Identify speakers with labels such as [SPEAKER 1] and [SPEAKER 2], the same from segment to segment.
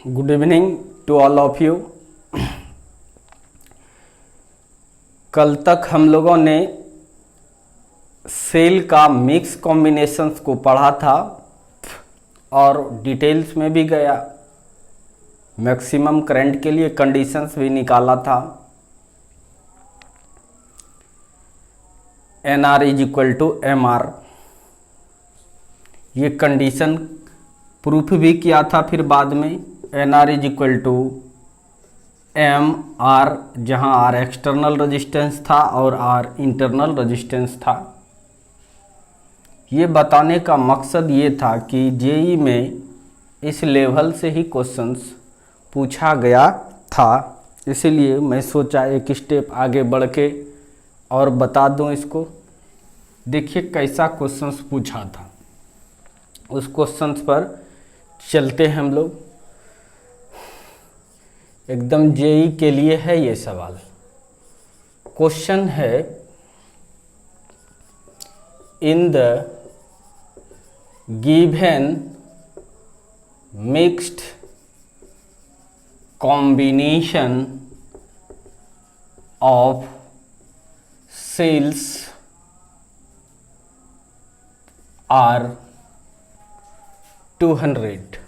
[SPEAKER 1] Good evening to all of you. कल तक हम लोगों ने सेल का मिक्स कॉम्बिनेशंस को पढ़ा था और डिटेल्स में भी गया, मैक्सिमम करंट के लिए कंडीशंस भी निकाला था। N r is equal to m r, ये कंडीशन प्रूफ भी किया था। फिर बाद में n r is equal to m r, जहाँ आर एक्सटर्नल रेजिस्टेंस था और आर इंटरनल रेजिस्टेंस था। ये बताने का मकसद ये था कि जेई में इस लेवल से ही क्वेश्चंस पूछा गया था, इसीलिए मैं सोचा एक स्टेप आगे बढ़ के और बता दूं इसको। देखिए कैसा क्वेश्चंस पूछा था, उस क्वेश्चंस पर चलते हैं हम लोग। एकदम जेई के लिए है ये सवाल। क्वेश्चन है, in the given mixed combination of cells are 200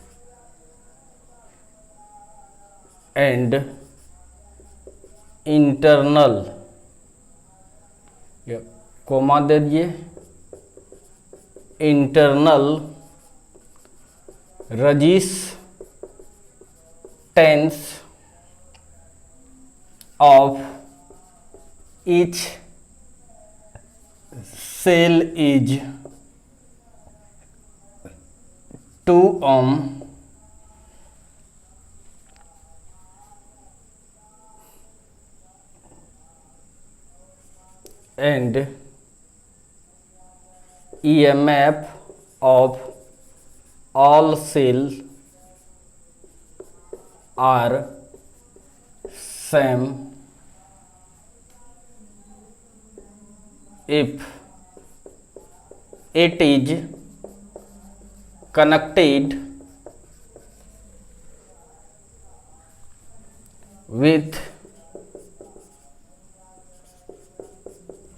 [SPEAKER 1] and internal, comma दे दिए, internal resistance of each cell is 2 ohm and EMF of all cells are same if it is connected with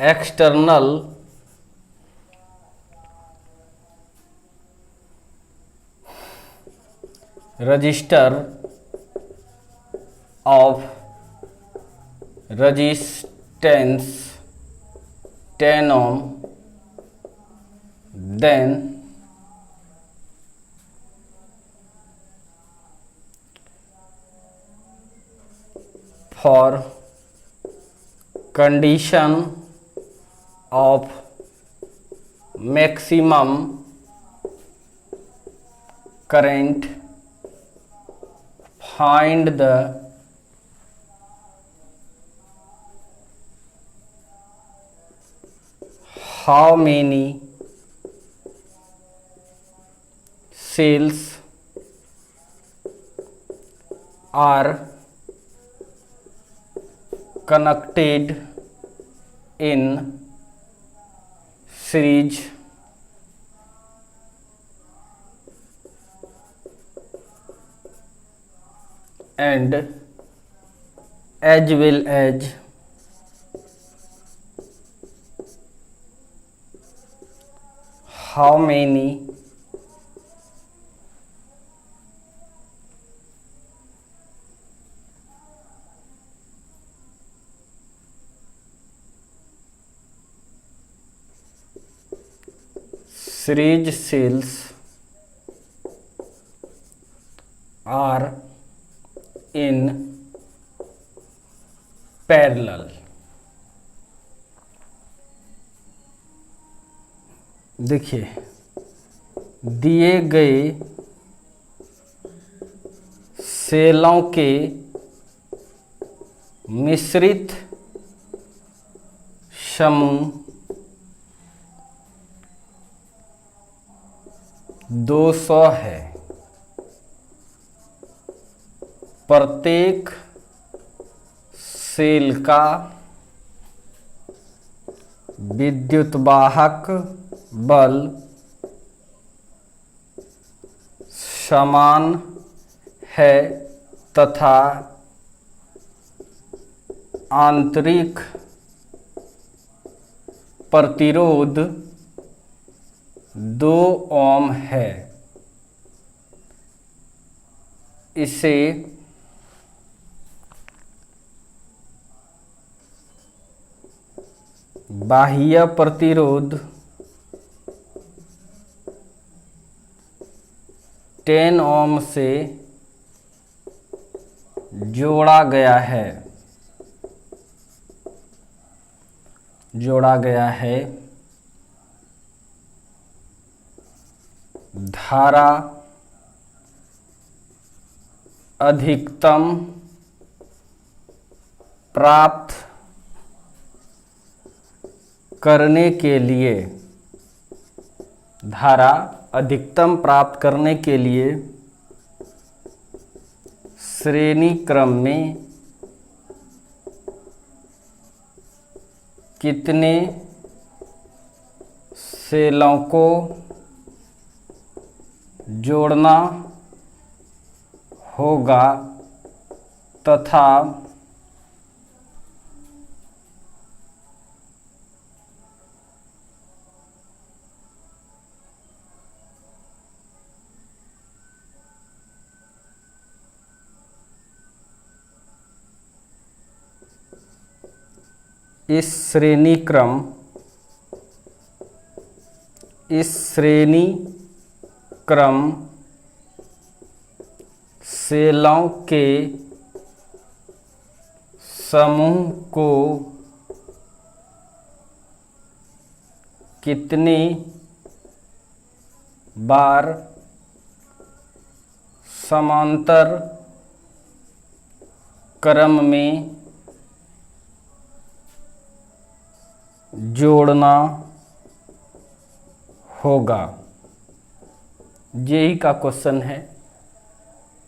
[SPEAKER 1] external resistor of resistance 10 ohm, then for condition of maximum current, find the how many cells are connected in series and as well as how many series cells are in parallel। देखिए, दिए गए सेलों के मिश्रित समूह 200 है। प्रत्येक cell का विद्युतवाहक बल समान है तथा आंतरिक प्रतिरोध 2 ओम है। इसे बाह्य प्रतिरोध 10 ओम से जोड़ा गया है। धारा अधिकतम प्राप्त करने के लिए श्रेणी क्रम में कितने सेलों को जोड़ना होगा तथा इस श्रेणी क्रम सेलों के समूह को कितनी बार समांतर क्रम में जोड़ना होगा। जेई का क्वेश्चन है,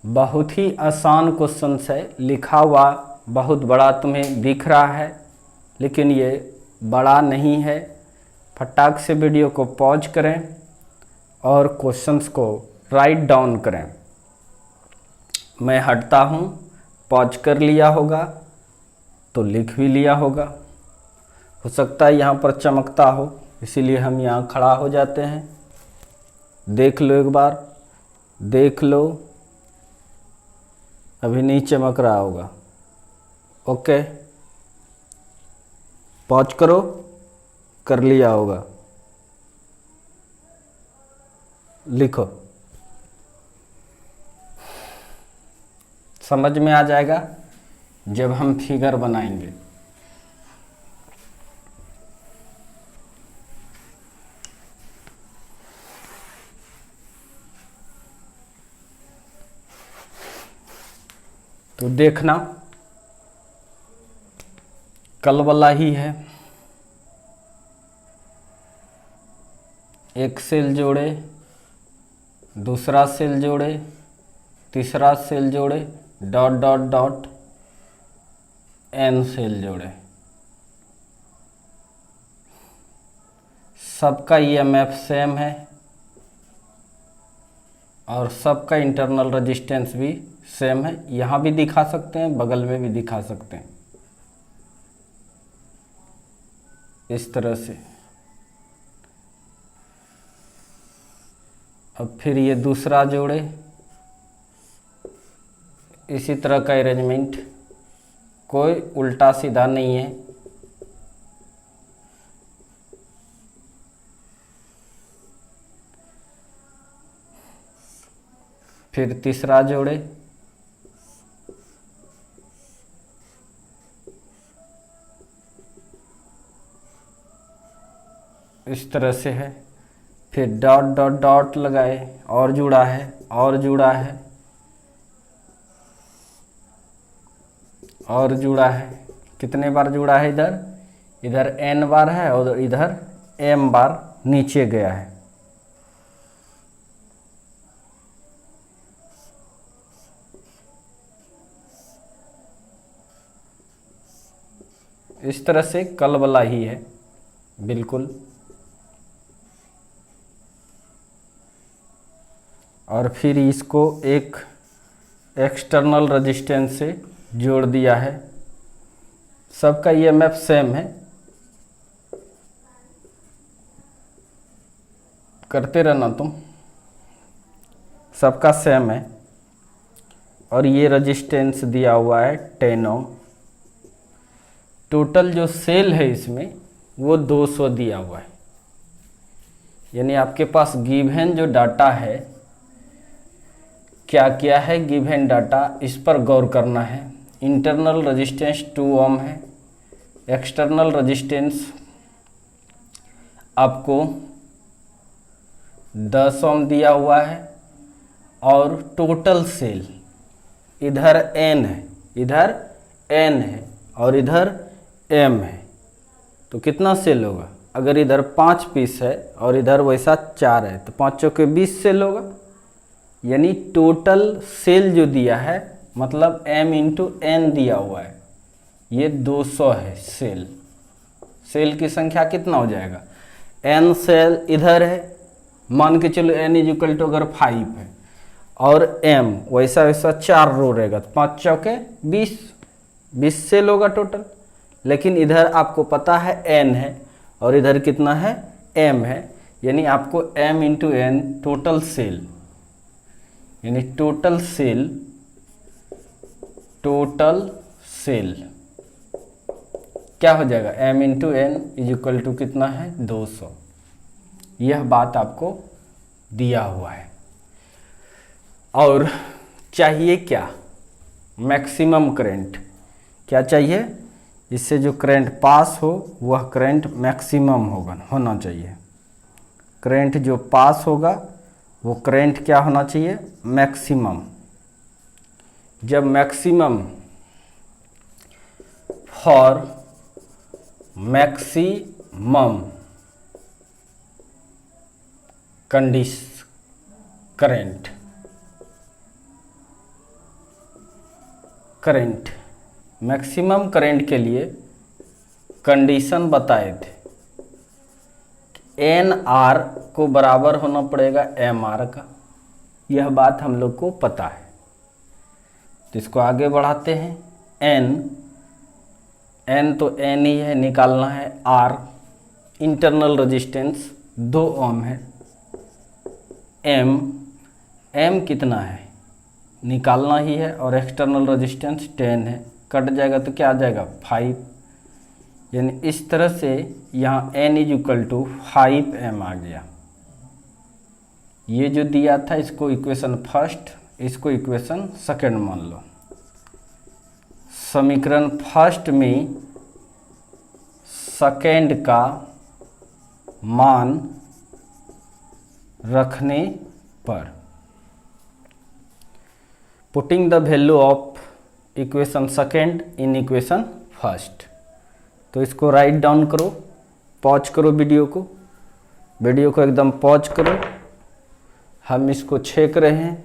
[SPEAKER 1] बहुत ही आसान क्वेश्चन है। लिखा हुआ बहुत बड़ा तुम्हें दिख रहा है, लेकिन ये बड़ा नहीं है। फटाक से वीडियो को पॉज करें और क्वेश्चंस को राइट डाउन करें। मैं हटता हूँ, पॉज कर लिया होगा तो लिख भी लिया होगा। हो सकता है यहाँ पर चमकता हो, इसीलिए हम यहाँ खड़ा हो जाते हैं। देख लो, एक बार देख लो, अभी नहीं चमक रहा होगा। ओके, पॉज करो, कर लिया होगा। लिखो, समझ में आ जाएगा जब हम फिगर बनाएंगे। तो देखना, कल वाला ही है। एक सेल जोड़े, दूसरा सेल जोड़े, तीसरा सेल जोड़े, dot dot dot, n cell जोड़े। सबका EMF सेम है और सबका इंटरनल रेजिस्टेंस भी सेम है। यहाँ भी दिखा सकते हैं, बगल में भी दिखा सकते हैं, इस तरह से। अब फिर ये दूसरा जोड़े, इसी तरह का अरेंजमेंट, कोई उल्टा सीधा नहीं है। फिर तीसरा जोड़े, इस तरह से है। फिर डॉट डॉट डॉट लगाए, और जुड़ा है, और जुड़ा है, और जुड़ा है। कितने बार जुड़ा है? इधर n बार है और इधर m बार नीचे गया है। इस तरह से कल वाला ही है बिल्कुल। और फिर इसको एक एक्सटर्नल रेजिस्टेंस से जोड़ दिया है। सबका ईएमएफ सेम है, करते रहना तुम, सबका सेम है। और ये रेजिस्टेंस दिया हुआ है 10 ओम। टोटल जो सेल है इसमें वो 200 दिया हुआ है। यानी आपके पास गिवन जो डाटा है, क्या क्या है गिवन डाटा, इस पर गौर करना है। इंटरनल रेजिस्टेंस 2 ओम है, एक्सटर्नल रेजिस्टेंस आपको 10 ओम दिया हुआ है, और टोटल सेल इधर n है, इधर n है और इधर m है, तो कितना सेल होगा? अगर इधर 5 पीस है और इधर वैसा 4 है तो 5 चौके 20 सेल होगा। यानी टोटल सेल जो दिया है, मतलब m इंटू n दिया हुआ है, ये 200 है सेल। सेल की संख्या कितना हो जाएगा? n सेल इधर है, मान के चलो n इज इक्वल टू अगर 5 है और m वैसा वैसा 4 रो रहेगा तो 5 चौके 20 सेल होगा टोटल। लेकिन इधर आपको पता है n है और इधर कितना है? m है। यानी आपको m into n total cell, यानी टोटल सेल क्या हो जाएगा? m into n is equal to कितना है? 200। यह बात आपको दिया हुआ है। और चाहिए क्या? Maximum current. क्या चाहिए? इससे जो करंट पास हो वह करंट मैक्सिमम होना चाहिए। करंट जो पास होगा वो करंट क्या होना चाहिए? मैक्सिमम। जब maximum for maximum current maximum current के लिए कंडीशन बताए थे, एन आर को बराबर होना पड़ेगा एम आर का। यह बात हम लोग को पता है, तो इसको आगे बढ़ाते हैं। एन तो एन ही है, निकालना है। आर इंटरनल रेजिस्टेंस 2 ओम है। एम कितना है? निकालना ही है, और एक्सटर्नल रेजिस्टेंस 10 है। कट जाएगा तो क्या आ जाएगा? 5। यानी इस तरह से यहाँ n is equal to 5m आ गया। ये जो दिया था इसको इक्वेशन फर्स्ट, इसको इक्वेशन सेकंड मान लो। समीकरण फर्स्ट में सेकंड का मान रखने पर, putting the value of equation second in equation first, तो इसको राइट डाउन करो, पॉज करो वीडियो को एकदम पॉज करो। हम इसको छेक रहे हैं,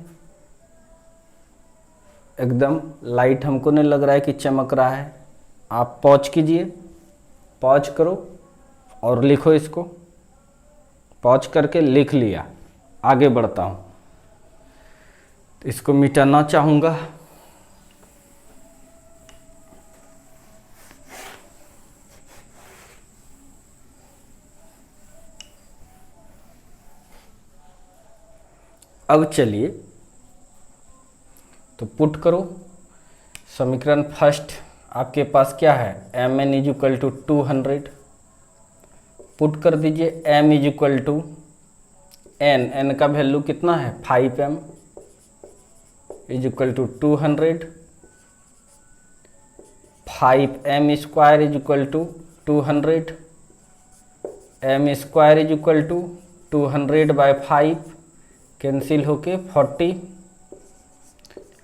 [SPEAKER 1] एकदम लाइट हमको नहीं लग रहा है कि चमक रहा है। आप पॉज कीजिए, पॉज करो और लिखो इसको। पॉज करके लिख लिया, आगे बढ़ता हूँ। तो इसको मिटाना चाहूँगा। अब चलिए तो पुट करो। समीकरण फर्स्ट आपके पास क्या है? M n is equal to 200। Put कर दीजिए। M is equal to n का वैल्यू कितना है? 5m is equal to 200। 5m square is equal to 200। m square is equal to 200 by 5 cancel होके 40।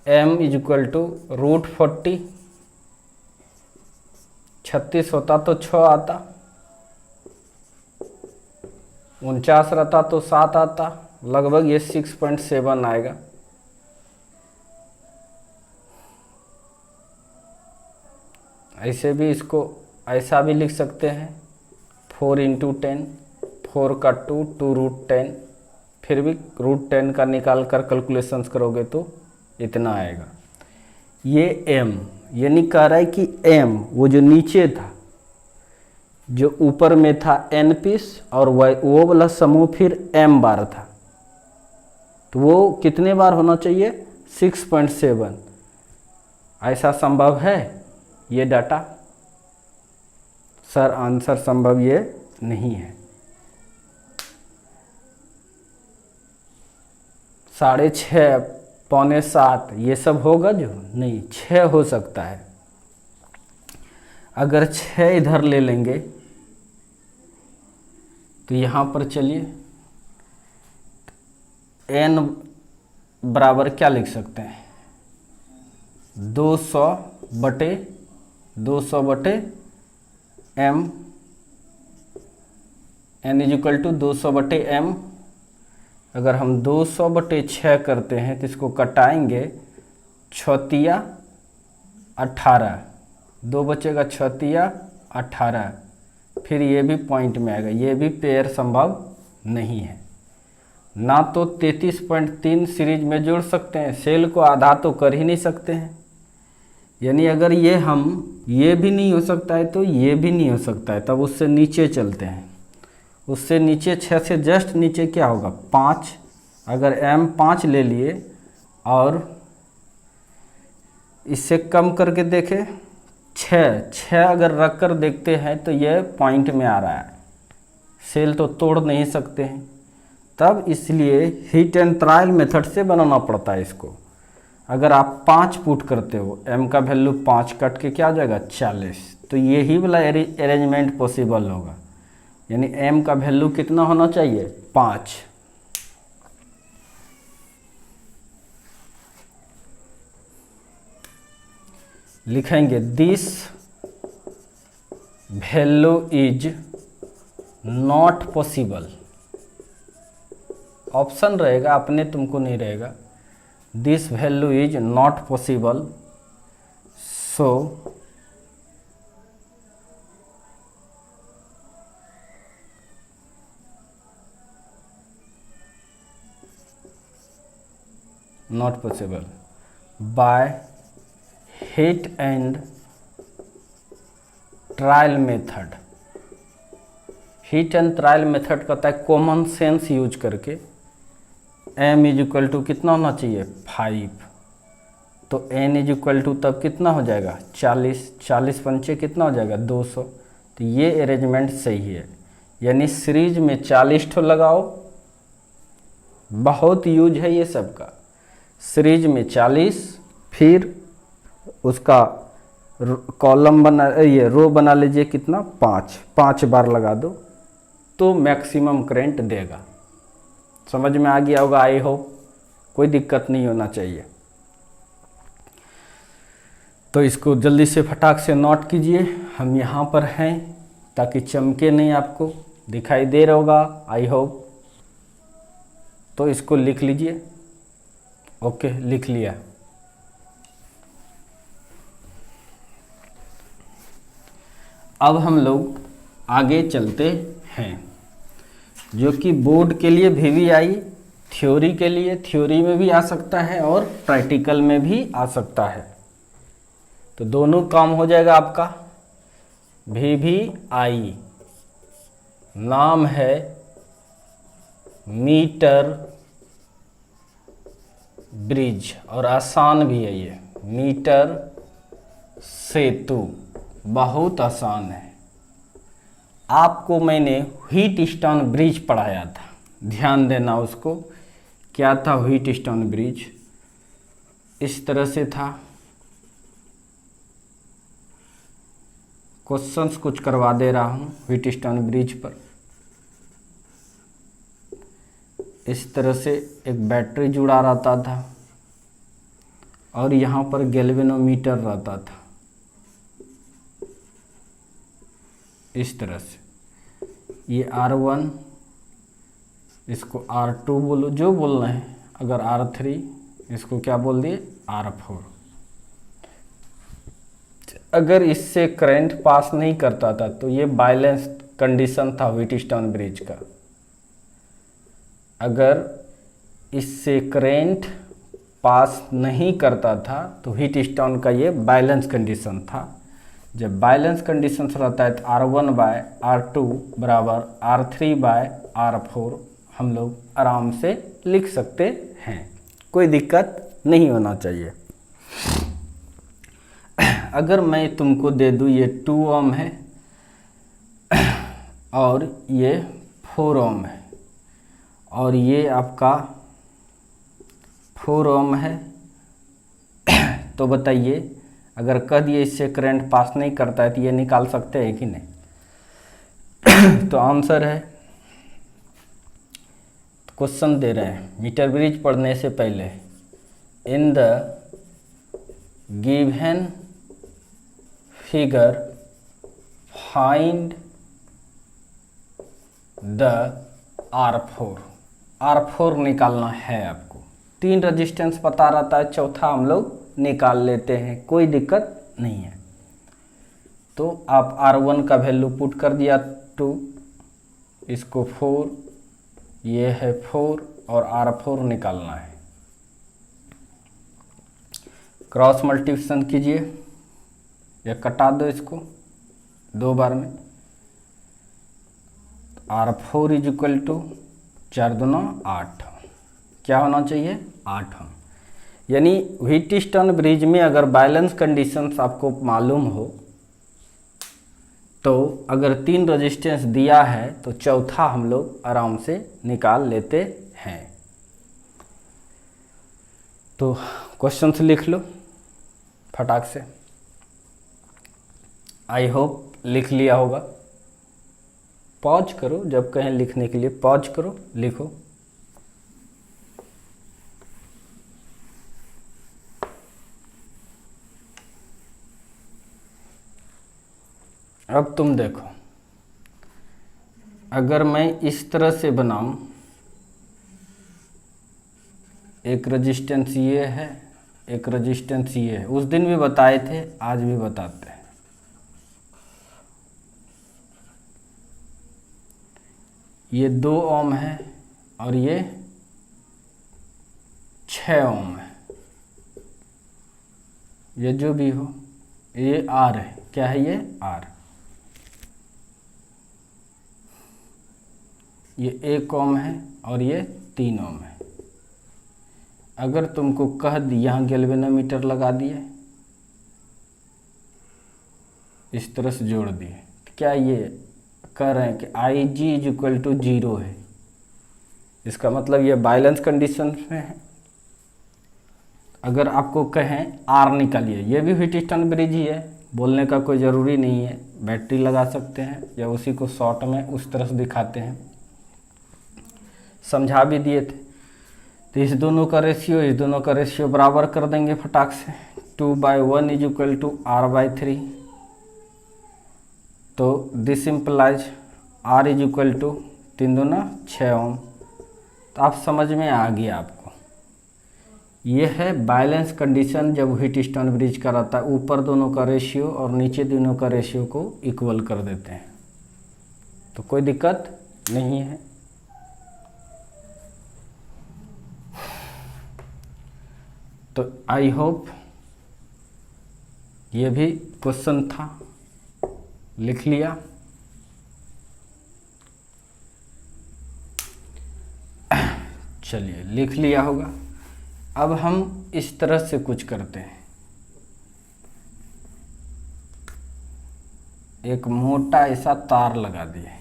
[SPEAKER 1] m is equal to √40। 36 होता तो 6 आता, 49 रहता तो 7 आता, लगभग ये 6.7 आएगा। ऐसे भी इसको ऐसा भी लिख सकते हैं, 4 इंटू 10, 4 का 2 √10, फिर भी √10 का निकाल कर कैलकुलेशंस करोगे तो इतना आएगा। ये m, यानी कह रहा है कि m वो जो नीचे था, जो ऊपर में था n पीस, और वो वाला समूह फिर m बार था, तो वो कितने बार होना चाहिए? 6.7। ऐसा संभव है ये डाटा? सर आंसर संभव ये नहीं है। 6.5, 6.75 ये सब होगा जो? नहीं, 6 हो सकता है। अगर 6 इधर ले लेंगे तो यहाँ पर चलिए n बराबर क्या लिख सकते हैं? 200 बटे m, n इजिकल टू 200 बटे m। अगर हम 200 बटे 6 करते हैं तो इसको कटाएंगे, 6 18, 2 बचेगा, 6 18, फिर ये भी पॉइंट में आएगा, ये भी पेयर संभव नहीं है। ना तो 33.3 सीरीज में जोड़ सकते हैं, सेल को आधा तो कर ही नहीं सकते हैं। यानी अगर ये भी नहीं हो सकता है तो ये भी नहीं हो सकता है, तब उससे नीचे चलते हैं। उससे नीचे 6 से जस्ट नीचे क्या होगा? 5। अगर m 5 ले लिए और इससे कम करके देखें 6 अगर रख कर देखते हैं तो ये पॉइंट में आ रहा है, सेल तो तोड़ नहीं सकते हैं। तब इसलिए हीट एंड ट्रायल मेथड से बनाना पड़ता है इसको। अगर आप 5 पुट करते हो, m का वैल्यू 5 कट के क्या हो जाएगा? 40, तो यही वाला अरेंजमेंट पॉसिबल होगा। यानी m का वैल्यू कितना होना चाहिए? 5। लिखेंगे this value is not possible. Option रहेगा, अपने तुमको नहीं रहेगा। This value is not possible, so not possible by heat and trial method. Heat and trial method कहता है कॉमन सेंस यूज करके m इज इक्वल टू कितना होना चाहिए? 5, तो n इज इक्वल टू तब कितना हो जाएगा? 40, 40 पंचे कितना हो जाएगा? 200। तो ये अरेंजमेंट सही है। यानी सीरीज में 40 ठो लगाओ, बहुत यूज है ये सब का। सीरीज में 40, फिर उसका कॉलम बना, ये रो बना लीजिए कितना? 5 बार लगा दो तो मैक्सिमम करंट देगा। समझ में आ गया होगा, आई होप। कोई दिक्कत नहीं होना चाहिए। तो इसको जल्दी से फटाक से नोट कीजिए। हम यहाँ पर हैं ताकि चमके नहीं, आपको दिखाई दे रहा होगा, आई होप। तो इसको लिख लीजिए। ओके, लिख लिया। अब हम लोग आगे चलते हैं, जो कि बोर्ड के लिए VVI, थ्योरी के लिए, थ्योरी में भी आ सकता है और प्रैक्टिकल में भी आ सकता है। तो दोनों काम हो जाएगा आपका। VVI नाम है मीटर ब्रिज, और आसान भी है ये, मीटर सेतु, बहुत आसान है। आपको मैंने व्हीट स्टोन ब्रिज पढ़ाया था, ध्यान देना उसको। क्या था व्हीट स्टोन ब्रिज? इस तरह से था। क्वेश्चंस कुछ करवा दे रहा हूँ व्हीट स्टोन ब्रिज पर। इस तरह से एक बैटरी जुड़ा रहता था और यहाँ पर गैल्वेनोमीटर रहता था, इस तरह से। ये R1, इसको R2 बोलो, जो बोलना है। अगर R3, इसको क्या बोल दिए? R4। अगर इससे करंट पास नहीं करता था तो ये बैलेंस कंडीशन था व्हीट स्टोन ब्रिज का। अगर इससे करंट पास नहीं करता था तो हीट स्टोन का ये बैलेंस कंडीशन था। जब बैलेंस कंडीशन रहता है तो R1/R2 बराबर R3/R4 हम लोग आराम से लिख सकते हैं, कोई दिक्कत नहीं होना चाहिए। अगर मैं तुमको दे दूँ ये 2 ओम है और ये 4 ओम है और ये आपका 4 ओम है तो बताइए, अगर कह दिए इससे करंट पास नहीं करता है तो ये निकाल सकते हैं कि नहीं? तो आंसर है, क्वेश्चन दे रहे हैं मीटर ब्रिज पढ़ने से पहले, इन the given figure find the R4 निकालना है आपको। 3 रेजिस्टेंस पता रहता है, चौथा हम लोग निकाल लेते हैं, कोई दिक्कत नहीं है। तो आप R1 का वैल्यू पुट कर दिया 2, इसको 4, ये है 4 और R4 निकालना है। क्रॉस मल्टीप्लिकेशन कीजिए या कटा दो इसको 2 बार में। R4 = 4 दूना 8, क्या होना चाहिए 8 ओम। यानी व्हीटस्टोन ब्रिज में अगर बैलेंस कंडीशंस आपको मालूम हो तो अगर 3 रेजिस्टेंस दिया है तो चौथा हम लोग आराम से निकाल लेते हैं। तो क्वेश्चन लिख लो फटाक से, आई होप लिख लिया होगा। पॉज करो, जब कहें लिखने के लिए पॉज करो, लिखो। अब तुम देखो, अगर मैं इस तरह से बनाऊं, एक रेजिस्टेंस ये है, एक रेजिस्टेंस ये है, उस दिन भी बताए थे, आज भी बताते हैं। ये 2 ओम है और ये 6 ओम है, ये जो भी हो, ये R है, क्या है ये R। ये 1 ओम है और ये 3 ओम है। अगर तुमको कह दी यहाँ गैल्वेनोमीटर लगा दिए, इस तरह से जोड़ दिए, तो क्या ये कह रहे हैं कि Ig = 0 है, इसका मतलब ये बैलेंस कंडीशन में है। अगर आपको कहें R निकालिए, ये भी व्हीटस्टोन ब्रिज ही है, बोलने का कोई ज़रूरी नहीं है, बैटरी लगा सकते हैं या उसी को शॉर्ट में उस तरह से दिखाते हैं, समझा भी दिए थे। तो इस दोनों का रेशियो, इस दोनों का रेशियो बराबर कर देंगे फटाक से। 2/1 = R/3, तो दिस इम्प्लाइज R = 3 दूना 6 ओम। तो आप समझ में आ गया आपको, ये है बैलेंस कंडीशन जब व्हीटस्टोन ब्रिज का रहता है। ऊपर दोनों का रेशियो और नीचे दोनों का रेशियो को इक्वल कर देते हैं, तो कोई दिक्कत नहीं है। तो आई होप ये भी क्वेश्चन था, लिख लिया। चलिए, लिख लिया होगा। अब हम इस तरह से कुछ करते हैं, एक मोटा ऐसा तार लगा दिए,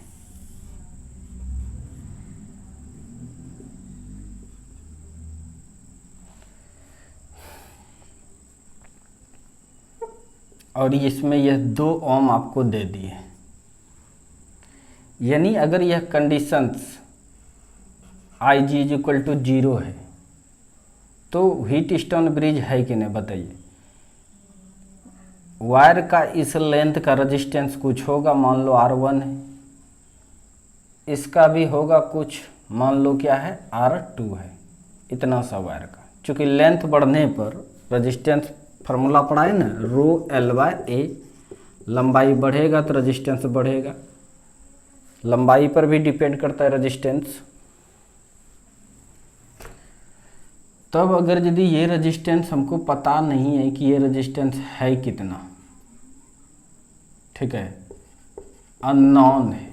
[SPEAKER 1] और इसमें यह 2 ओम आपको दे दिए। यानी अगर यह कंडीशंस Ig = 0 है तो व्हीटस्टोन ब्रिज है कि नहीं बताइए। वायर का इस लेंथ का रेजिस्टेंस कुछ होगा, मान लो R1 है, इसका भी होगा कुछ, मान लो क्या है R2 है, इतना सा वायर का। चूँकि लेंथ बढ़ने पर रेजिस्टेंस, फार्मूला पढ़ाए ना, ρL/A, लंबाई बढ़ेगा तो रेजिस्टेंस बढ़ेगा, लंबाई पर भी डिपेंड करता है रेजिस्टेंस। तब अगर यदि ये रेजिस्टेंस हमको पता नहीं है कि ये रेजिस्टेंस है कितना, ठीक है, अननोन है,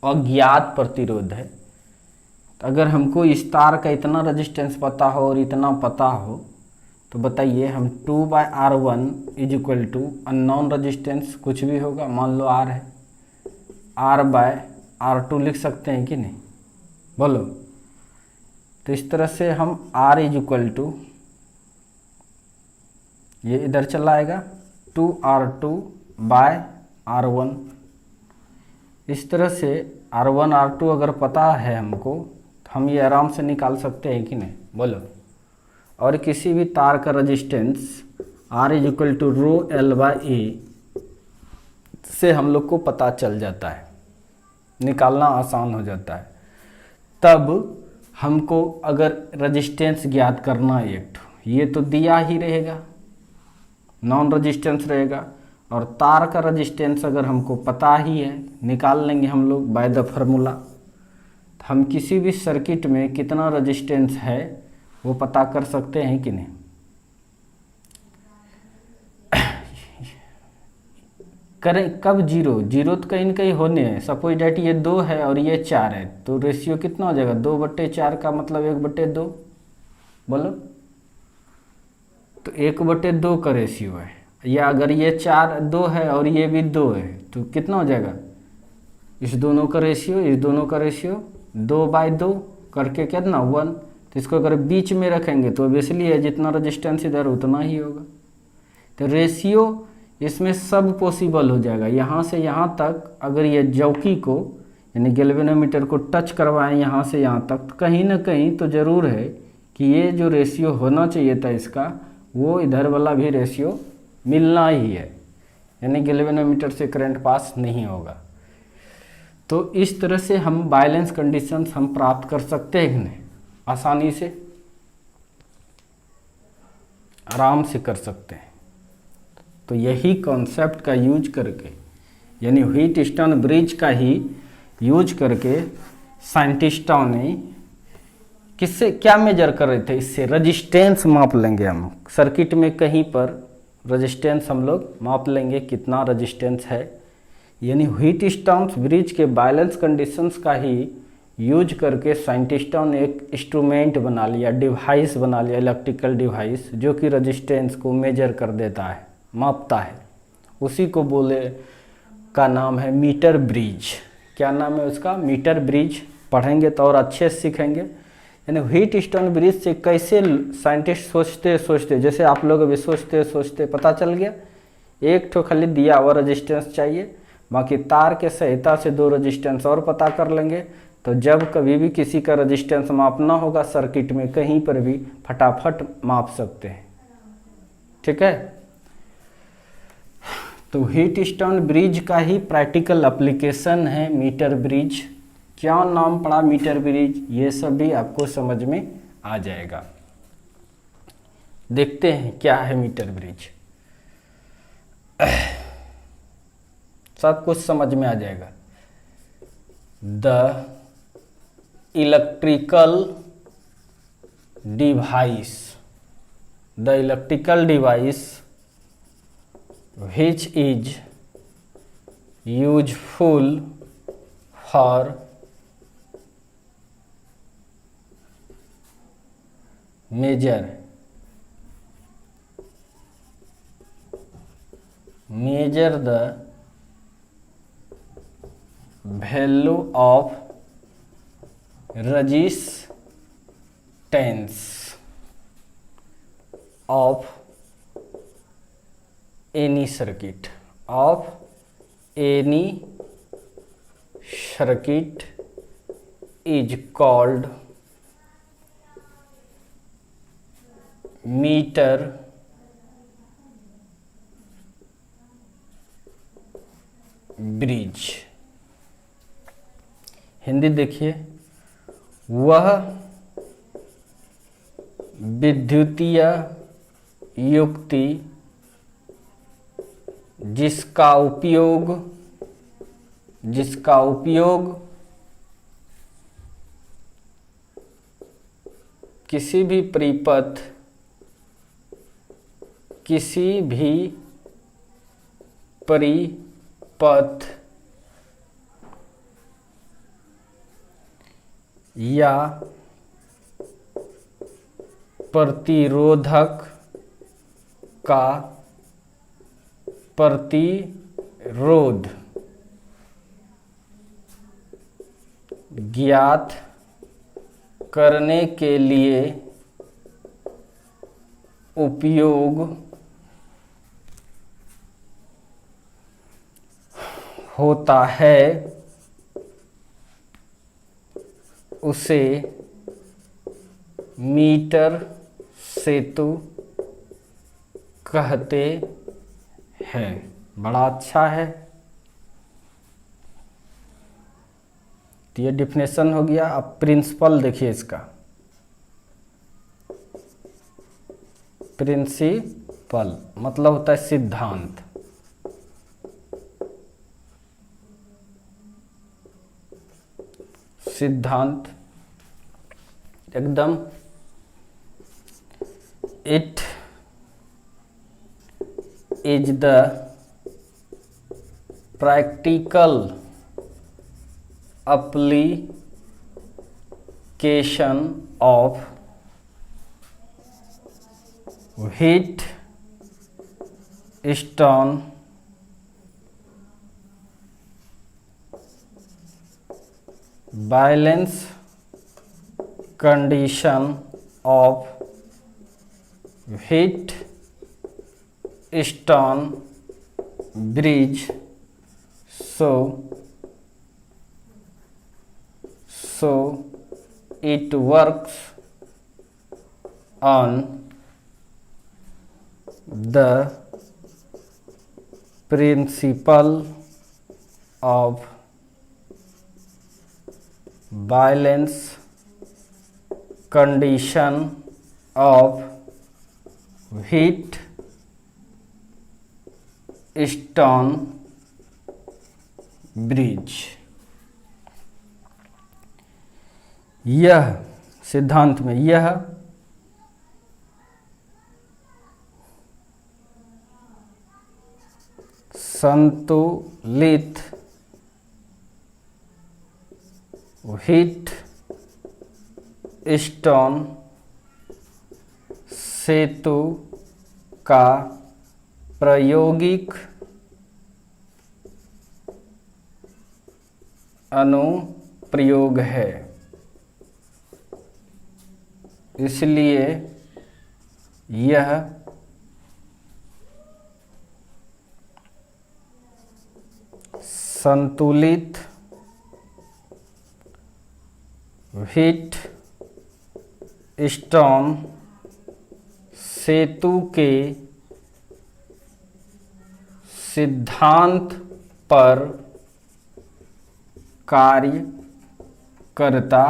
[SPEAKER 1] अज्ञात प्रतिरोध है, तो अगर हमको इस तार का इतना रेजिस्टेंस पता हो और इतना पता हो, तो बताइए हम 2/R1 is equal to unknown resistance कुछ भी होगा, मान लो R है, R/R2 लिख सकते हैं कि नहीं, बोलो। तो इस तरह से हम R इज इक्वल टू, ये इधर चला आएगा 2R2/R1। इस तरह से R1 R2 अगर पता है हमको, तो हम ये आराम से निकाल सकते हैं कि नहीं, बोलो। और किसी भी तार का resistance R is equal to ρL/A से हम लोग को पता चल जाता है, निकालना आसान हो जाता है। तब हमको अगर रेजिस्टेंस ज्ञात करना है एक, ये तो दिया ही रहेगा, नॉन रेजिस्टेंस रहेगा, और तार का रेजिस्टेंस अगर हमको पता ही है, निकाल लेंगे हम लोग बाय द फार्मूला। तो हम किसी भी सर्किट में कितना रेजिस्टेंस है वो पता कर सकते हैं कि नहीं। करें कब, जीरो तो कहीं ना कहीं होने हैं। सपोज डैट ये 2 है और ये 4 है, तो रेशियो कितना हो जाएगा, 2/4 का मतलब 1/2, बोलो। तो 1/2 का रेशियो है, या अगर ये 2 है और ये भी 2 है, तो कितना हो जाएगा, इस दोनों का रेशियो, इस दोनों का रेशियो 2/2 करके कितना 1। तो इसको अगर बीच में रखेंगे तो ऑब्वियसली है जितना रेजिस्टेंस इधर उतना ही होगा। तो रेशियो इसमें सब पॉसिबल हो जाएगा। यहाँ से यहाँ तक अगर ये जौकी को यानी गैल्वेनोमीटर को टच करवाएं यहाँ से यहाँ तक, तो कहीं ना कहीं तो ज़रूर है कि ये जो रेशियो होना चाहिए था इसका, वो इधर वाला भी रेशियो मिलना ही है, यानी गैल्वेनोमीटर से करंट पास नहीं होगा। तो इस तरह से हम बैलेंस कंडीशंस हम प्राप्त कर सकते हैं कि नहीं, आसानी से, आराम से कर सकते हैं। तो यही कॉन्सेप्ट का यूज करके, यानी व्हीटस्टोन ब्रिज का ही यूज करके साइंटिस्टों ने किससे क्या मेजर कर रहे थे, इससे रेजिस्टेंस माप लेंगे हम सर्किट में, कहीं पर रेजिस्टेंस हम लोग माप लेंगे कितना रेजिस्टेंस है। यानी व्हीटस्टोन ब्रिज के बैलेंस कंडीशंस का ही यूज करके साइंटिस्टों ने एक इंस्ट्रूमेंट बना लिया, डिवाइस बना लिया, इलेक्ट्रिकल डिवाइस, जो कि रेजिस्टेंस को मेजर कर देता है, मापता है। उसी को बोले का नाम है मीटर ब्रिज। क्या नाम है उसका, मीटर ब्रिज। पढ़ेंगे तो और अच्छे से सीखेंगे। यानी व्हीटस्टोन ब्रिज से कैसे साइंटिस्ट सोचते सोचते, जैसे आप लोग अभी सोचते सोचते पता चल गया, एक ठो खाली दिया हुआ रेजिस्टेंस चाहिए, बाकी तार के सहायता से 2 रेजिस्टेंस और पता कर लेंगे। तो जब कभी भी किसी का रेजिस्टेंस मापना होगा सर्किट में, कहीं पर भी फटाफट माप सकते हैं, ठीक है। तो व्हीटस्टोन ब्रिज का ही प्रैक्टिकल एप्लीकेशन है मीटर ब्रिज। क्या नाम पड़ा मीटर ब्रिज, ये सब भी आपको समझ में आ जाएगा। देखते हैं क्या है मीटर ब्रिज, सब कुछ समझ में आ जाएगा। The electrical device, the electrical device which is useful for measure the value of resistance of any circuit, of any circuit is called meter bridge. Hindi देखिए, वह विद्युतीय युक्ति जिसका उपयोग किसी भी परिपथ, किसी भी परिपथ या प्रतिरोधक का प्रतिरोध ज्ञात करने के लिए उपयोग होता है उसे मीटर सेतु कहते हैं। बड़ा अच्छा है। तो ये डिफिनेशन हो गया। अब प्रिंसिपल देखिए इसका। प्रिंसिपल मतलब होता है सिद्धांत। सिद्धांत एकदम it is the practical application of Wheatstone balance condition of Wheatstone bridge so it works on the principle of balance condition of Wheatstone bridge। यह सिद्धांत में यह संतुलित व्हीटस्टोन सेतु का प्रायोगिक अनुप्रयोग है। इसलिए यह संतुलित व्हीटस्टोन सेतु के सिद्धांत पर कार्य करता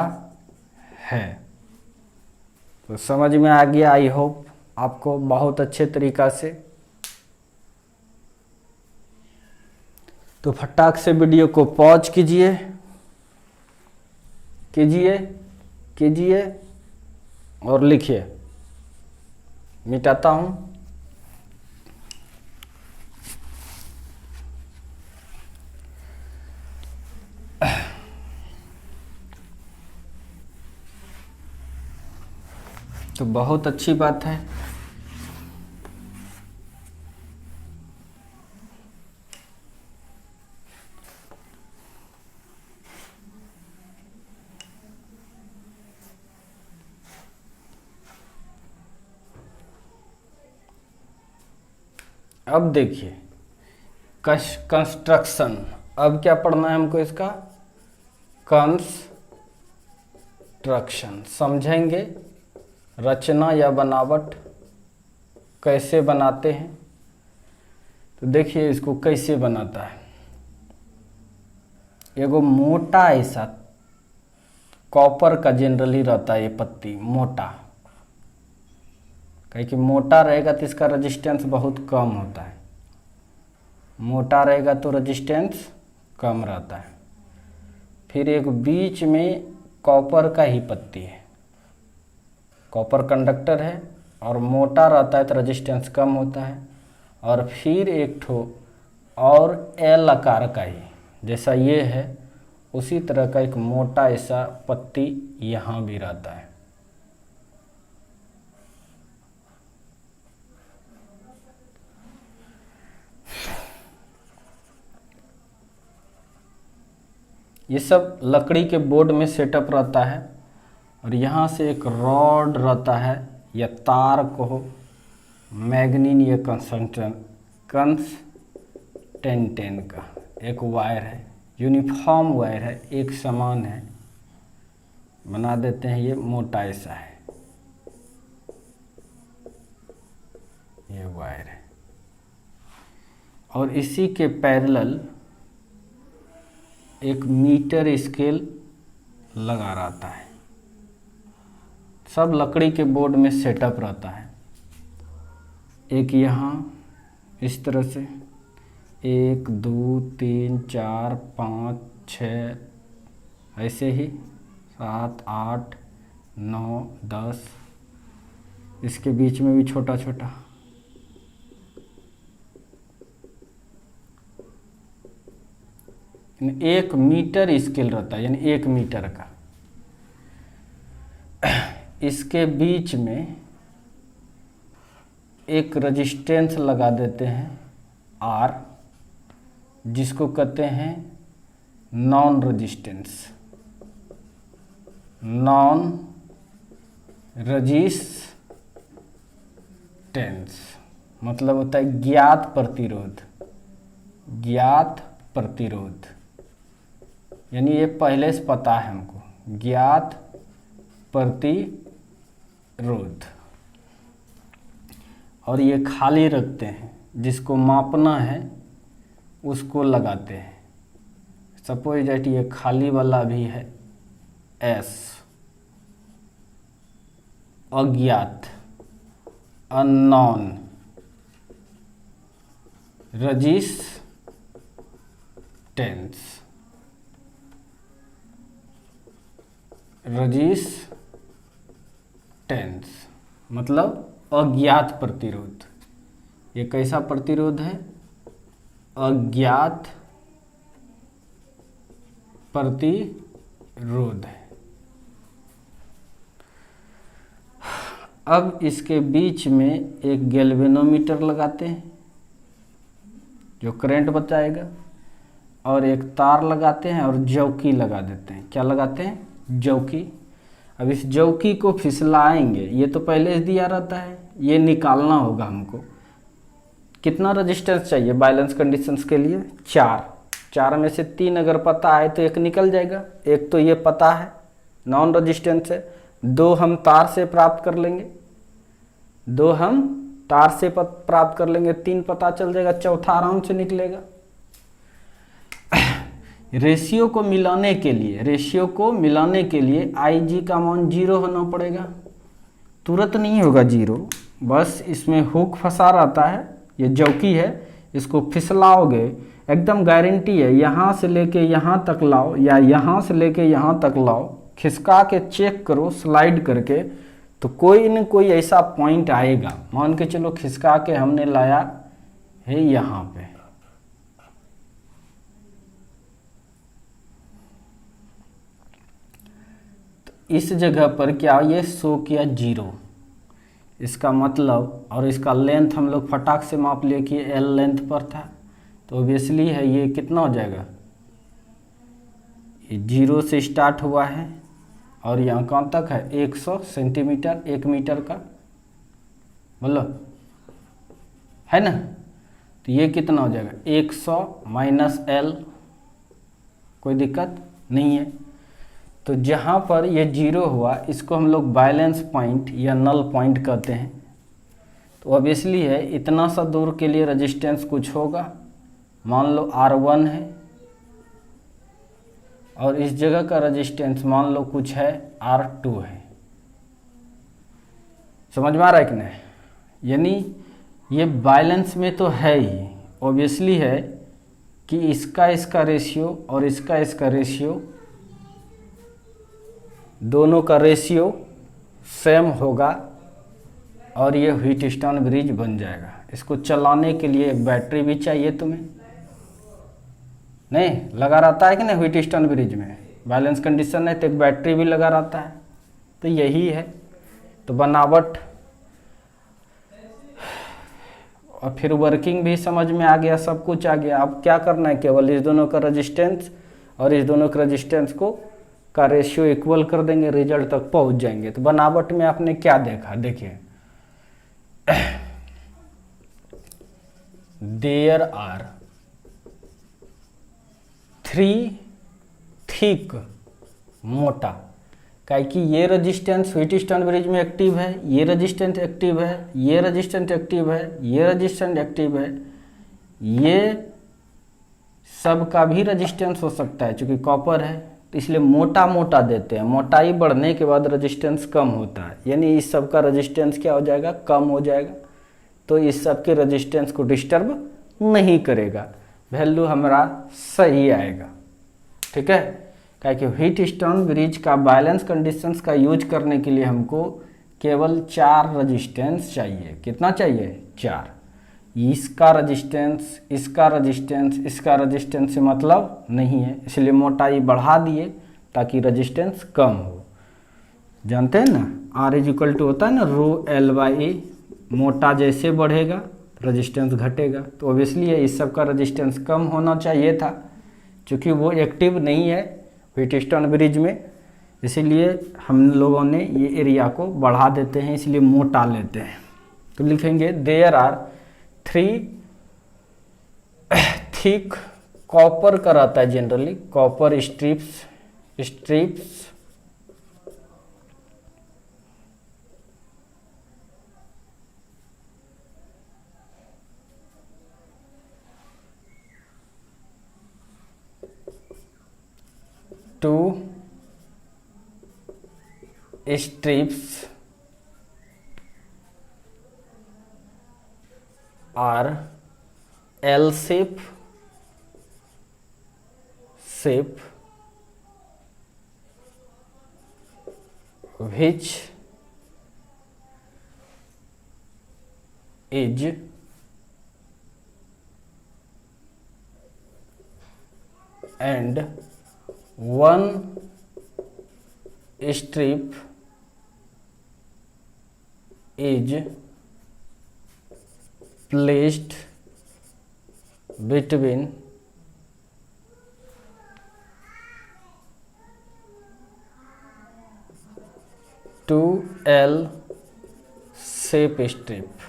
[SPEAKER 1] है। तो समझ में आ गया, आई होप आपको बहुत अच्छे तरीक़ा से। तो फटाक से वीडियो को पॉज कीजिए और लिखिए। मिटाता हूँ। तो बहुत अच्छी बात है। अब देखिए कंस्ट्रक्शन। अब क्या पढ़ना है हमको इसका? कंस्ट्रक्शन समझेंगे। रचना या बनावट कैसे बनाते हैं। तो देखिए इसको कैसे बनाता है। एगो मोटा ऐसा कॉपर का जनरली रहता है ये पत्ती मोटा, कहीं कि मोटा रहेगा तो इसका रेजिस्टेंस बहुत कम होता है। मोटा रहेगा तो रेजिस्टेंस कम रहता है। फिर एक बीच में कॉपर का ही पत्ती है, कॉपर कंडक्टर है और मोटा रहता है तो रेजिस्टेंस कम होता है। और फिर एक ठो और एल आकार का ही जैसा ये है उसी तरह का एक मोटा ऐसा पत्ती यहाँ भी रहता है। ये सब लकड़ी के बोर्ड में सेटअप रहता है और यहाँ से एक रॉड रहता है या तार को मैग्नीन या कंस्टेंटेन का एक वायर है, यूनिफॉर्म वायर है, एक समान है, बना देते हैं। ये मोटा ऐसा है, ये वायर है और इसी के पैरेलल एक मीटर स्केल लगा रहता है। सब लकड़ी के बोर्ड में सेटअप रहता है। एक यहाँ इस तरह से 1 2 3 4 5 6 ऐसे ही 7 8 9 10, इसके बीच में भी छोटा छोटा। एक मीटर स्केल रहता है यानी 1 मीटर का। इसके बीच में एक रेजिस्टेंस लगा देते हैं R, जिसको कहते हैं नॉन रेजिस्टेंस, नॉन रेजिस्टेंस मतलब होता है ज्ञात प्रतिरोध। ज्ञात प्रतिरोध यानी ये पहले से पता है हमको, ज्ञात प्रतिरोध। और ये खाली रखते हैं, जिसको मापना है उसको लगाते हैं। सपोज दैट ये खाली वाला भी है S, अज्ञात अननोन रेजिस्टेंस, रेजिस्टेंस मतलब अज्ञात प्रतिरोध। ये कैसा प्रतिरोध है? अज्ञात प्रतिरोध है। अब इसके बीच में एक गैल्वेनोमीटर लगाते हैं जो करंट बताएगा, और एक तार लगाते हैं और जौकी लगा देते हैं। क्या लगाते हैं? जौकी। अब इस जौकी को फिसलाएंगे, ये तो पहले से दिया रहता है, ये निकालना होगा हमको। कितना रेजिस्टेंस चाहिए बैलेंस कंडीशंस के लिए? 4 में से 3 अगर पता है तो एक निकल जाएगा। एक तो ये पता है नॉन रेजिस्टेंस है, 2 हम तार से प्राप्त कर लेंगे, 2 हम तार से प्राप्त कर लेंगे, 3 पता चल जाएगा, चौथा आराम से निकलेगा। रेशियो को मिलाने के लिए IG का मान 0 होना पड़ेगा। तुरंत नहीं होगा 0, बस इसमें हुक फंसा रहता है, ये जौकी है, इसको फिसलाओगे एकदम गारंटी है। यहाँ से लेके यहाँ तक लाओ या यहाँ से लेके यहाँ तक लाओ, खिसका के चेक करो स्लाइड करके, तो कोई न कोई ऐसा पॉइंट आएगा। मान के चलो खिसका के हमने लाया है यहाँ पे, इस जगह पर क्या ये शो किया 0, इसका मतलब, और इसका लेंथ हम लोग फटाक से माप लिए कि L लेंथ पर था, तो ऑब्वियसली है ये कितना हो जाएगा, ये 0 से स्टार्ट हुआ है और यहाँ कहाँ तक है 100 सेंटीमीटर, 1 मीटर का, बोलो है ना। तो ये कितना हो जाएगा 100 माइनस L, कोई दिक्कत नहीं है। तो जहाँ पर ये 0 हुआ इसको हम लोग बैलेंस पॉइंट या नल पॉइंट कहते हैं। तो ऑब्वियसली है इतना सा दूर के लिए रेजिस्टेंस कुछ होगा, मान लो R1 है, और इस जगह का रेजिस्टेंस मान लो कुछ है R2 है। समझ में आ रहा है कि नहीं? यानी ये बैलेंस में तो है ही, ऑब्वियसली है कि इसका रेशियो और इसका रेशियो, दोनों का रेशियो सेम होगा और ये व्हीटस्टोन ब्रिज बन जाएगा। इसको चलाने के लिए एक बैटरी भी चाहिए तुम्हें, नहीं लगा रहता है कि नहीं व्हीटस्टोन ब्रिज में, बैलेंस कंडीशन है तो एक बैटरी भी लगा रहता है। तो यही है, तो बनावट और फिर वर्किंग भी समझ में आ गया, सब कुछ आ गया। अब क्या करना है, केवल इस दोनों का रेजिस्टेंस और इस दोनों का रेजिस्टेंस को का रेशियो इक्वल कर देंगे, रिजल्ट तक पहुंच जाएंगे। तो बनावट में आपने क्या देखा, देखिए देयर आर 3 थिक मोटा, क्या कि ये रेजिस्टेंस व्हीटस्टोन ब्रिज में एक्टिव है, ये रेजिस्टेंस एक्टिव है, ये रेजिस्टेंस एक्टिव है, ये रेजिस्टेंस एक्टिव है, ये सब का भी रेजिस्टेंस हो सकता है क्योंकि कॉपर है, तो इसलिए मोटा मोटा देते हैं। मोटाई बढ़ने के बाद रेजिस्टेंस कम होता है, यानी इस सब का रेजिस्टेंस क्या हो जाएगा, कम हो जाएगा। तो इस सब के रेजिस्टेंस को डिस्टर्ब नहीं करेगा, वैल्यू हमारा सही आएगा। ठीक है, क्या कि व्हीटस्टोन ब्रिज का बैलेंस कंडीशंस का यूज करने के लिए हमको केवल 4 रेजिस्टेंस चाहिए। कितना चाहिए, 4। इसका रेजिस्टेंस, इसका रेजिस्टेंस, इसका रेजिस्टेंस से मतलब नहीं है, इसलिए मोटाई बढ़ा दिए ताकि रेजिस्टेंस कम हो। जानते हैं ना, R इक्वल टू होता है ना रो L बाई ए, मोटा जैसे बढ़ेगा रेजिस्टेंस घटेगा। तो ऑब्वियसली इस सब का रेजिस्टेंस कम होना चाहिए था, क्योंकि वो एक्टिव नहीं है व्हीटस्टोन ब्रिज में, इसीलिए हम लोगों ने ये एरिया को बढ़ा देते हैं, इसलिए मोटा लेते हैं। तो लिखेंगे देयर आर 3 थिक, कॉपर का रहता है generally, copper strips 2 strips are L shape which is and 1 strip is placed between two L shape strips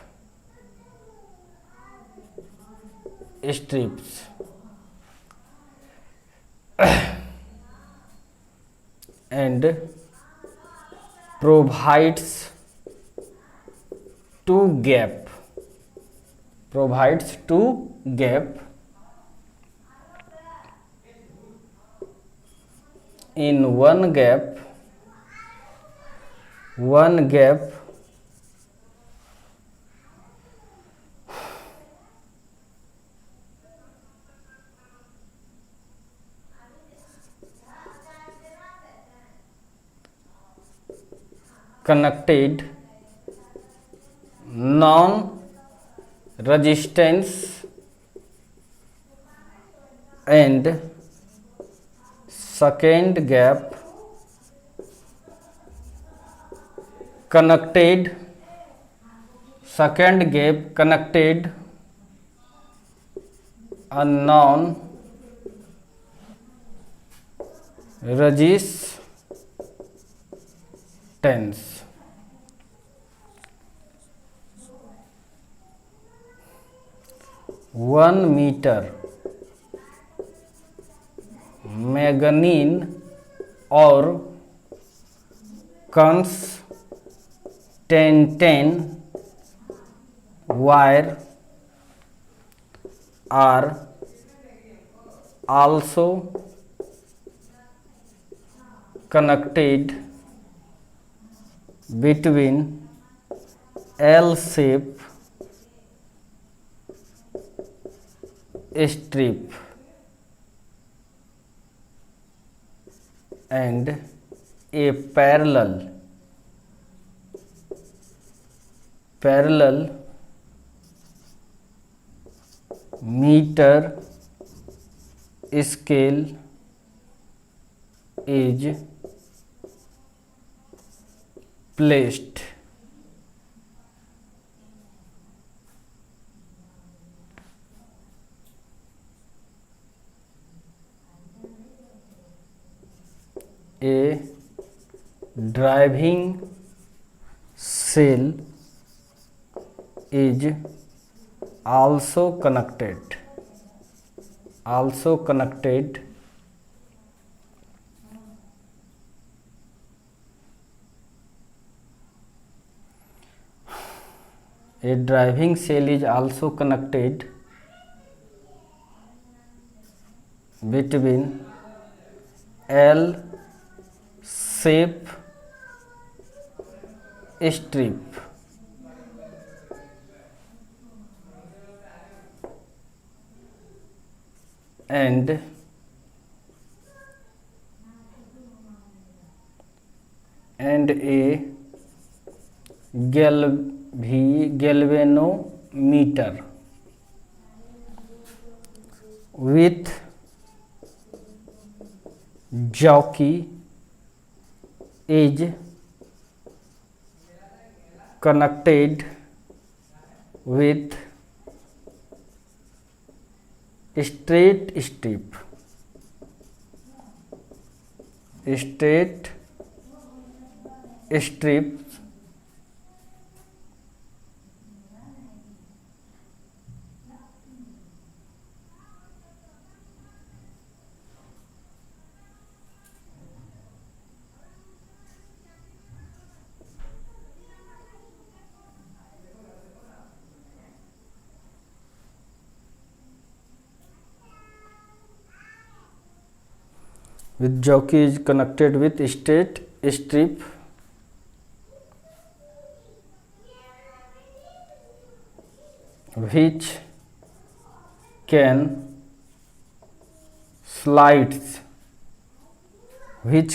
[SPEAKER 1] and provides two gap in one gap connected non-resistance and second gap connected a non-resistance. 1 metre manganin और constantan wire are also connected between L-shape strip and a parallel parallel metre scale is placed a driving cell is also connected a driving cell is also connected between L shape strip and a galvanometer with jockey is connected with straight strips with jockey is connected with straight strip which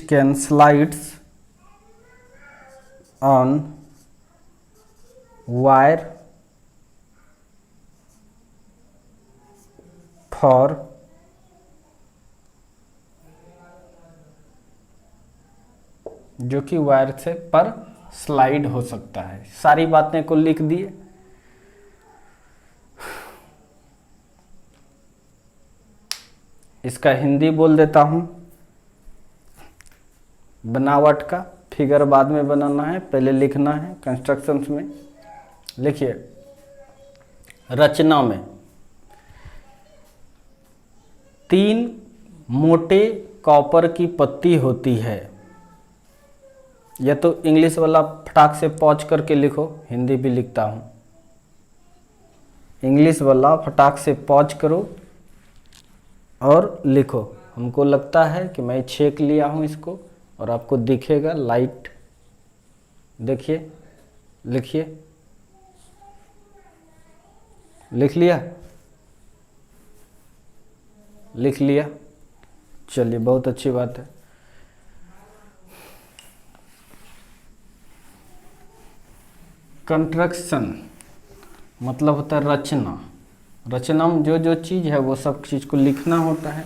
[SPEAKER 1] can slides on wire for जो कि wire से पर slide हो सकता है। सारी बातें को लिख दिए। इसका हिंदी बोल देता हूं। बनावट का फिगर बाद में बनाना है, पहले लिखना है। कंस्ट्रक्शंस में लिखिए, रचना में 3 मोटे कॉपर की पत्ती होती है। या तो इंग्लिश वाला फटाक से पॉज करके लिखो, हिंदी भी लिखता हूं। इंग्लिश वाला फटाक से पॉज करो और लिखो। हमको लगता है कि मैं छेक लिया हूं इसको और आपको दिखेगा लाइट। देखिए, लिखिए, लिख लिया, लिख लिया। चलिए, बहुत अच्छी बात है। कंस्ट्रक्शन मतलब होता है रचना। रचना में जो जो चीज़ है वो सब चीज़ को लिखना होता है।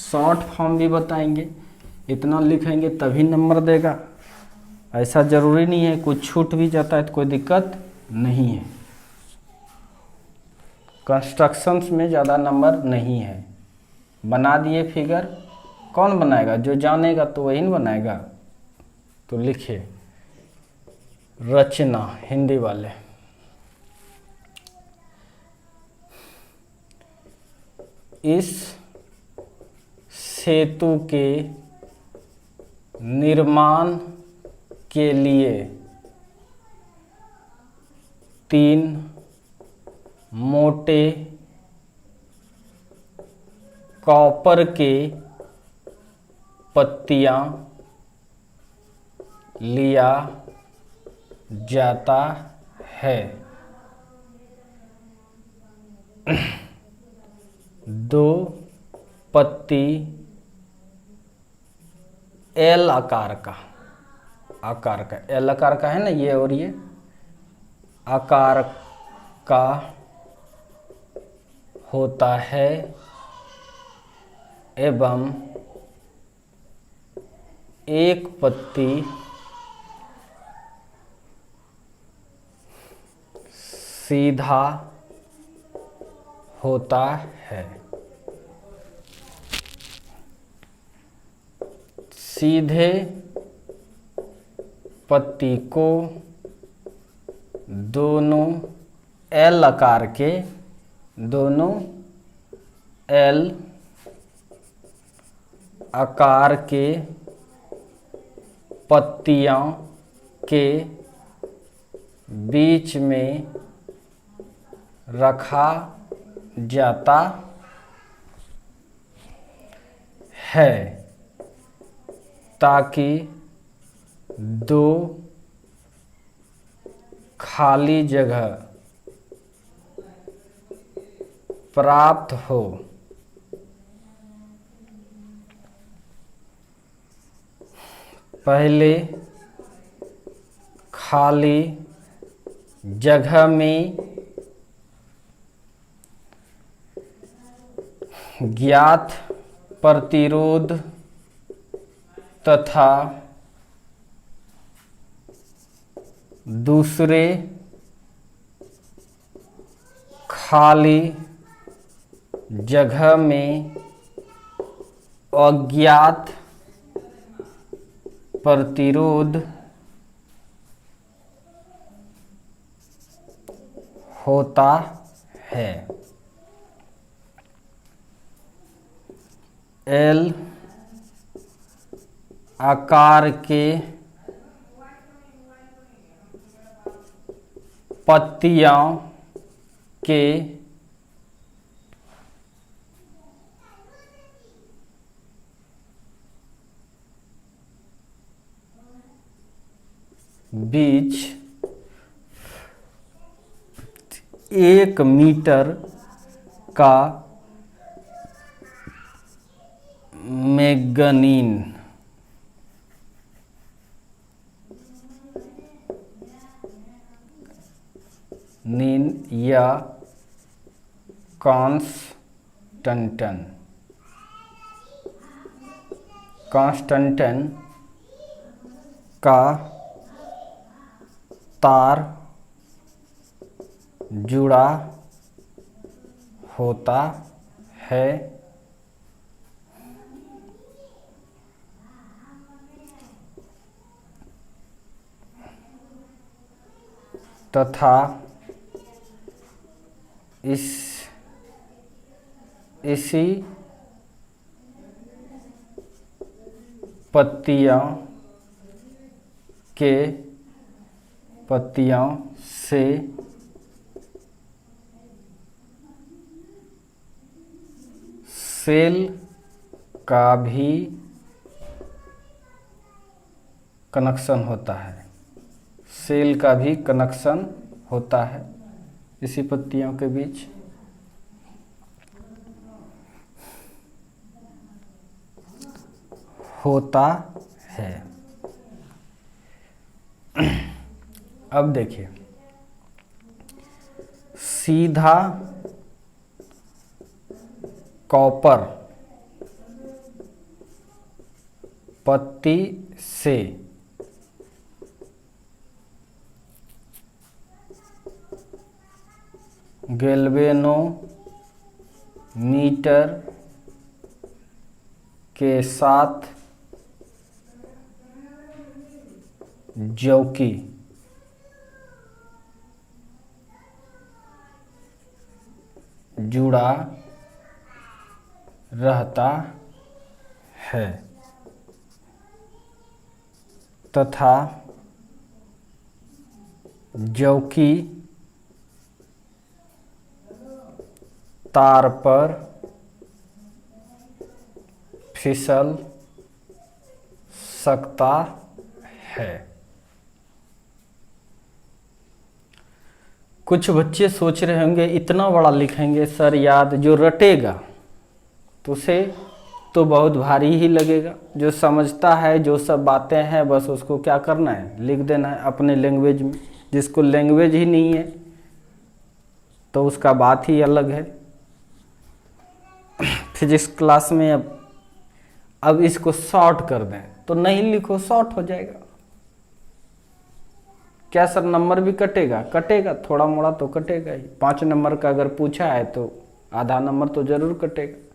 [SPEAKER 1] शॉर्ट फॉर्म भी बताएंगे, इतना लिखेंगे तभी नंबर देगा। ऐसा ज़रूरी नहीं है, कुछ छूट भी जाता है तो कोई दिक्कत नहीं है। कंस्ट्रक्शंस में ज़्यादा नंबर नहीं है। बना दिए फिगर, कौन बनाएगा? जो जानेगा तो वही न बनाएगा। तो लिखिए रचना, हिंदी वाले। इस सेतु के निर्माण के लिए 3 मोटे कॉपर के पत्तियां लिया जाता है। 2 पत्ती एल आकार का, एल आकार का है ना ये, और ये आकार का होता है एवं एक पत्ती सीधा होता है। सीधे पत्ती को दोनों एल आकार के दोनों एल आकार के पत्तियों के बीच में रखा जाता है ताकि दो खाली जगह प्राप्त हो। पहले खाली जगह में ज्ञात प्रतिरोध तथा दूसरे खाली जगह में अज्ञात प्रतिरोध होता है। एल आकार के पत्तियों के बीच 1 मीटर का मैंगनीज या कांस्टेंटन का तार जुड़ा होता है तथा इसी पत्तियों से सेल का भी कनेक्शन होता है। सेल का भी कनेक्शन होता है इसी पत्तियों के बीच। होता है। अब देखिए, सीधा कॉपर पत्ती से गैल्वेनोमीटर के साथ जौकी जुड़ा रहता है तथा जौकी तार पर फिसल सकता है। कुछ बच्चे सोच रहे होंगे इतना बड़ा लिखेंगे सर, याद जो रटेगा तो उसे तो बहुत भारी ही लगेगा। जो समझता है, जो सब बातें हैं, बस उसको क्या करना है, लिख देना है अपने लैंग्वेज में। जिसको लैंग्वेज ही नहीं है तो उसका बात ही अलग है। फिजिक्स क्लास में अब इसको शॉर्ट कर दें तो नहीं लिखो, शॉर्ट हो जाएगा। क्या सर नंबर भी कटेगा? कटेगा, थोड़ा मोड़ा तो कटेगा ही। 5 नंबर का अगर पूछा है तो आधा नंबर तो जरूर कटेगा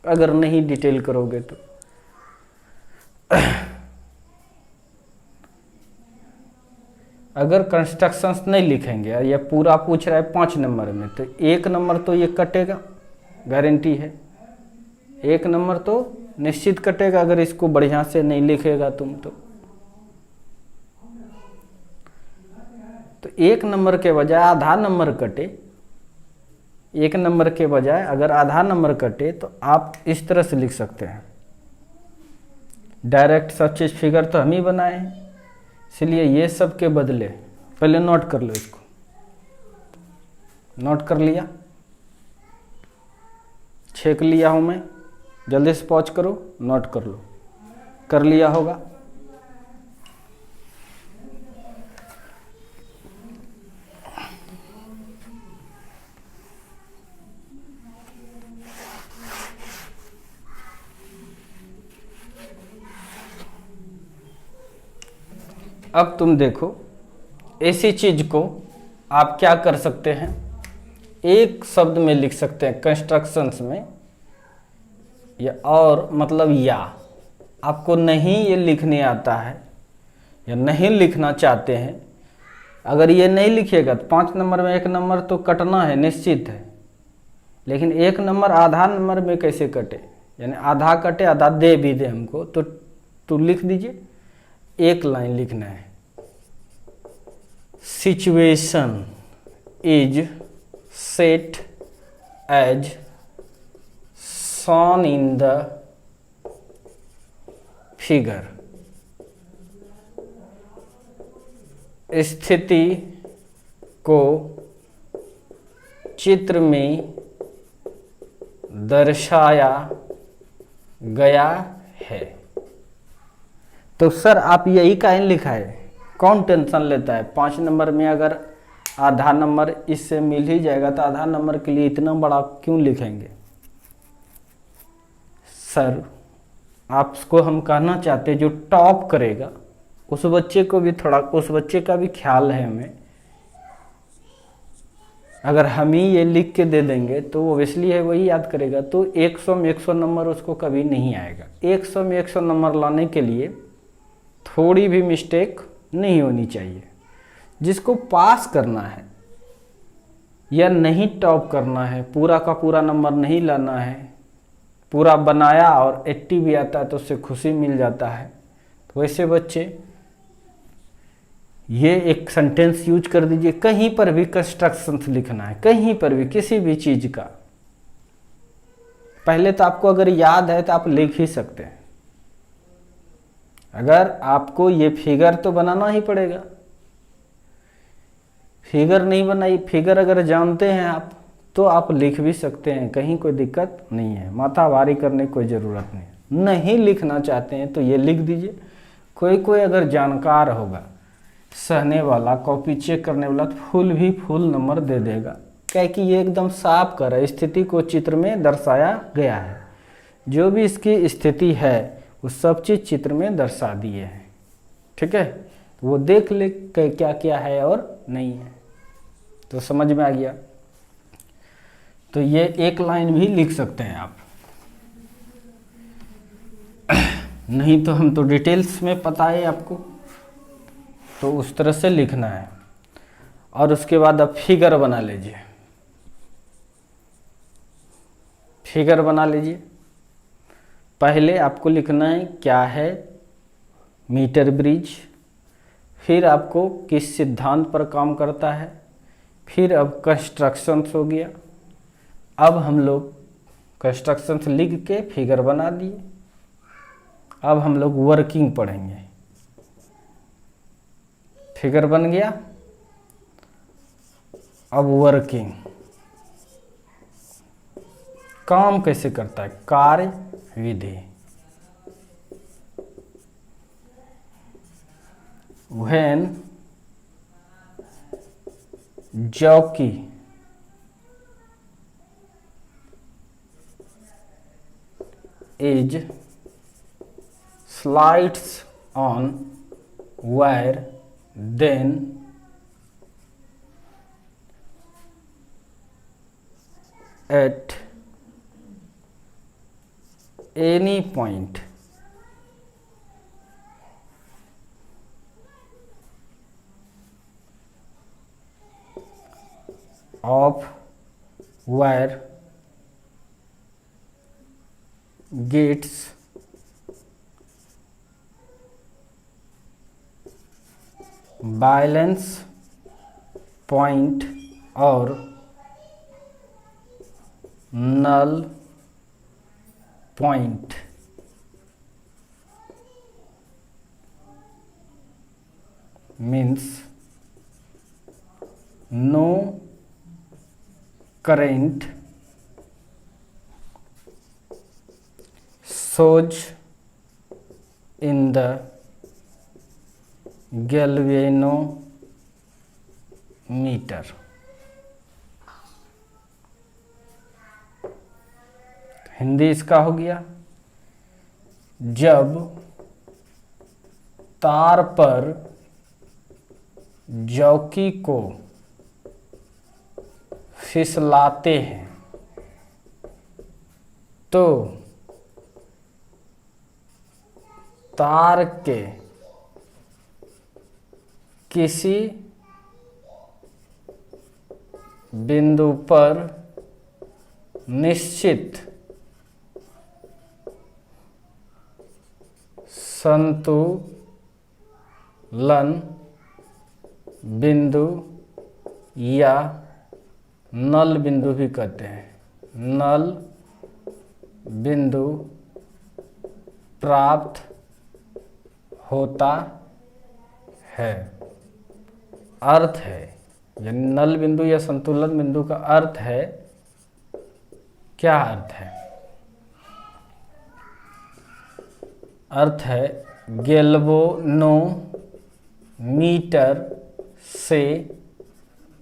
[SPEAKER 1] अगर नहीं डिटेल करोगे तो। अगर कंस्ट्रक्शंस नहीं लिखेंगे या पूरा पूछ रहा है 5 नंबर में तो 1 नंबर तो ये कटेगा, गारंटी है। 1 नंबर तो निश्चित कटेगा अगर इसको बढ़िया से नहीं लिखेगा तुम तो 1 नंबर के बजाय आधा नंबर कटे। 1 नंबर के बजाय अगर आधा नंबर कटे तो आप इस तरह से लिख सकते हैं। डायरेक्ट सब चीज़ फिगर तो हम ही बनाए हैं, इसलिए ये सब के बदले पहले नोट कर लो। इसको नोट कर लिया, छेक लिया हूँ मैं, जल्दी से पॉज करो, नोट कर लो। कर लिया होगा। अब तुम देखो, ऐसी चीज को आप क्या कर सकते हैं, एक शब्द में लिख सकते हैं कंस्ट्रक्शंस में, या और मतलब या आपको नहीं ये लिखने आता है या नहीं लिखना चाहते हैं, अगर ये नहीं लिखिएगा तो 5 नंबर में 1 नंबर तो कटना है, निश्चित है। लेकिन 1 नंबर आधा नंबर में कैसे कटे, यानी आधा कटे आधा दे भी दे हमको तो लिख दीजिए। 1 लाइन लिखना है, situation is set as shown in the figure। स्थिति को चित्र में दर्शाया गया है। तो सर आप यही काहे लिखा है, कौन टेंशन लेता है? 5 नंबर में अगर आधा नंबर इससे मिल ही जाएगा तो आधा नंबर के लिए इतना बड़ा क्यों लिखेंगे? सर आपको हम कहना चाहते जो टॉप करेगा उस बच्चे को भी थोड़ा, उस बच्चे का भी ख्याल है हमें। अगर हम ही ये लिख के दे देंगे तो वो इसलिए वही याद करेगा, तो 100 में 100 नंबर उसको कभी नहीं आएगा। 100 में 100 नंबर लाने के लिए थोड़ी भी मिस्टेक नहीं होनी चाहिए। जिसको पास करना है या नहीं टॉप करना है, पूरा का पूरा नंबर नहीं लाना है, पूरा बनाया और 80 भी आता है तो उससे खुशी मिल जाता है, तो वैसे बच्चे ये एक सेंटेंस यूज कर दीजिए। कहीं पर भी कंस्ट्रक्शंस लिखना है, कहीं पर भी किसी भी चीज का, पहले तो आपको अगर याद है तो आप लिख ही सकते हैं। अगर आपको ये फिगर तो बनाना ही पड़ेगा, फिगर नहीं बनाई, फिगर अगर जानते हैं आप तो आप लिख भी सकते हैं, कहीं कोई दिक्कत नहीं है, माथा भारी करने की कोई ज़रूरत नहीं है। नहीं लिखना चाहते हैं तो ये लिख दीजिए। कोई अगर जानकार होगा, सहने वाला, कॉपी चेक करने वाला, तो फुल नंबर दे देगा, क्या कि ये एकदम साफ कर है, स्थिति को चित्र में दर्शाया गया है। जो भी इसकी स्थिति है वो सब चीज़ चित्र में दर्शा दिए हैं, ठीक है। वो देख ले क्या क्या है और नहीं है, तो समझ में आ गया। तो ये 1 लाइन भी लिख सकते हैं आप। नहीं तो हम तो डिटेल्स में पता है आपको, तो उस तरह से लिखना है। और उसके बाद अब फिगर बना लीजिए। फिगर बना लीजिए। पहले आपको लिखना है क्या है मीटर ब्रिज, फिर आपको किस सिद्धांत पर काम करता है, फिर अब कंस्ट्रक्शंस हो गया। अब हम लोग कंस्ट्रक्शंस लिख के फिगर बना दिए। अब हम लोग वर्किंग पढ़ेंगे। फिगर बन गया, अब वर्किंग, काम कैसे करता है, कार्य विधि। When jockey is slides on wire, then at any point of wire gets balance point और null point means no current shows in the galvanometer. Hindi इसका हो गया, जब तार पर जॉकी को फिसलाते हैं तो तार के किसी बिंदु पर निश्चित संतुलन बिंदु या नल बिंदु भी कहते हैं, नल बिंदु प्राप्त होता है। अर्थ है, यानी नल बिंदु या संतुलन बिंदु का अर्थ है, क्या अर्थ है? अर्थ है गैल्वेनोमीटर से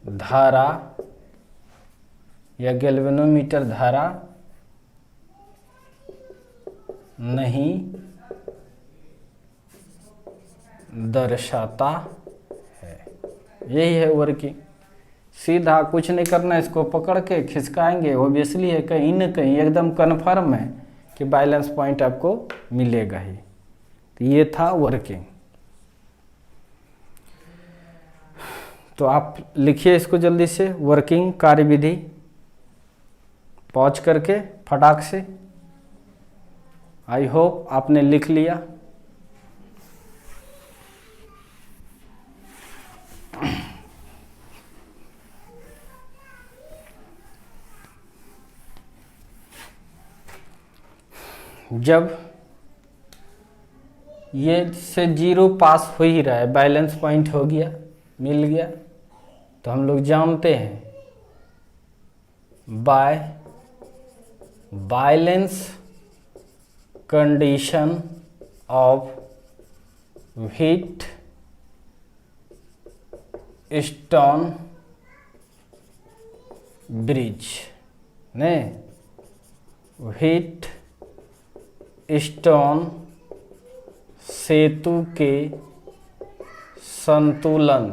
[SPEAKER 1] धारा या गैल्वेनोमीटर धारा नहीं दर्शाता है। यही है वर्किंग। सीधा कुछ नहीं करना, इसको पकड़ के खिसकाएंगे, ऑब्वियसली है कहीं न कहीं एकदम कन्फर्म है कि बैलेंस पॉइंट आपको मिलेगा ही। तो ये था वर्किंग। तो आप लिखिए इसको जल्दी से, वर्किंग कार्यविधि पॉज करके फटाक से। आई होप आपने लिख लिया। जब ये से जीरो पास हो ही रहा है, बैलेंस पॉइंट हो गया, मिल गया, तो हम लोग जानते हैं by balance condition of heat stone bridge ने हीट स्टोन सेतु के संतुलन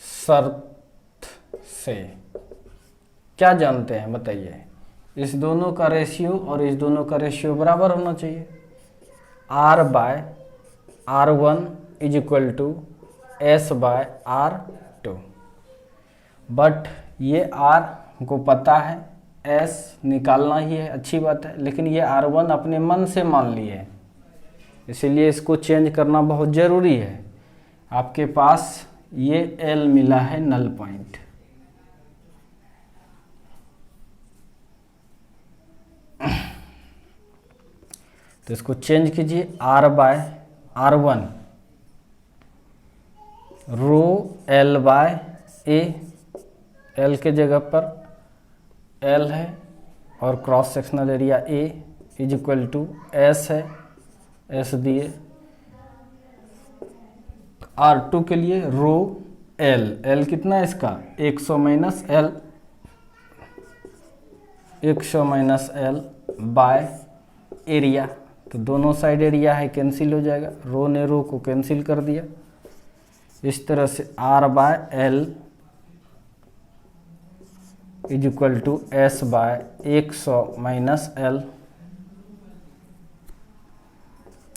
[SPEAKER 1] शर्त से क्या जानते हैं बताइए? इस दोनों का रेशियो और इस दोनों का रेशियो बराबर होना चाहिए। R/R1 is equal to S/R2। But ये R हमको पता है, S निकालना ही है, अच्छी बात है, लेकिन ये R1 अपने मन से मान लिए है, इसीलिए इसको चेंज करना बहुत ज़रूरी है। आपके पास ये L मिला है नल पॉइंट, तो इसको चेंज कीजिए। R/R1 रो L/A, L के जगह पर L है और cross sectional area A is equal to S है, S दिए। R2 के लिए रो एल कितना है इसका 100 minus L, 100 minus L by area. तो दोनों साइड एरिया है, कैंसिल हो जाएगा, रो ने रो को कैंसिल कर दिया। इस तरह से R by l is equal to s by 100 minus l.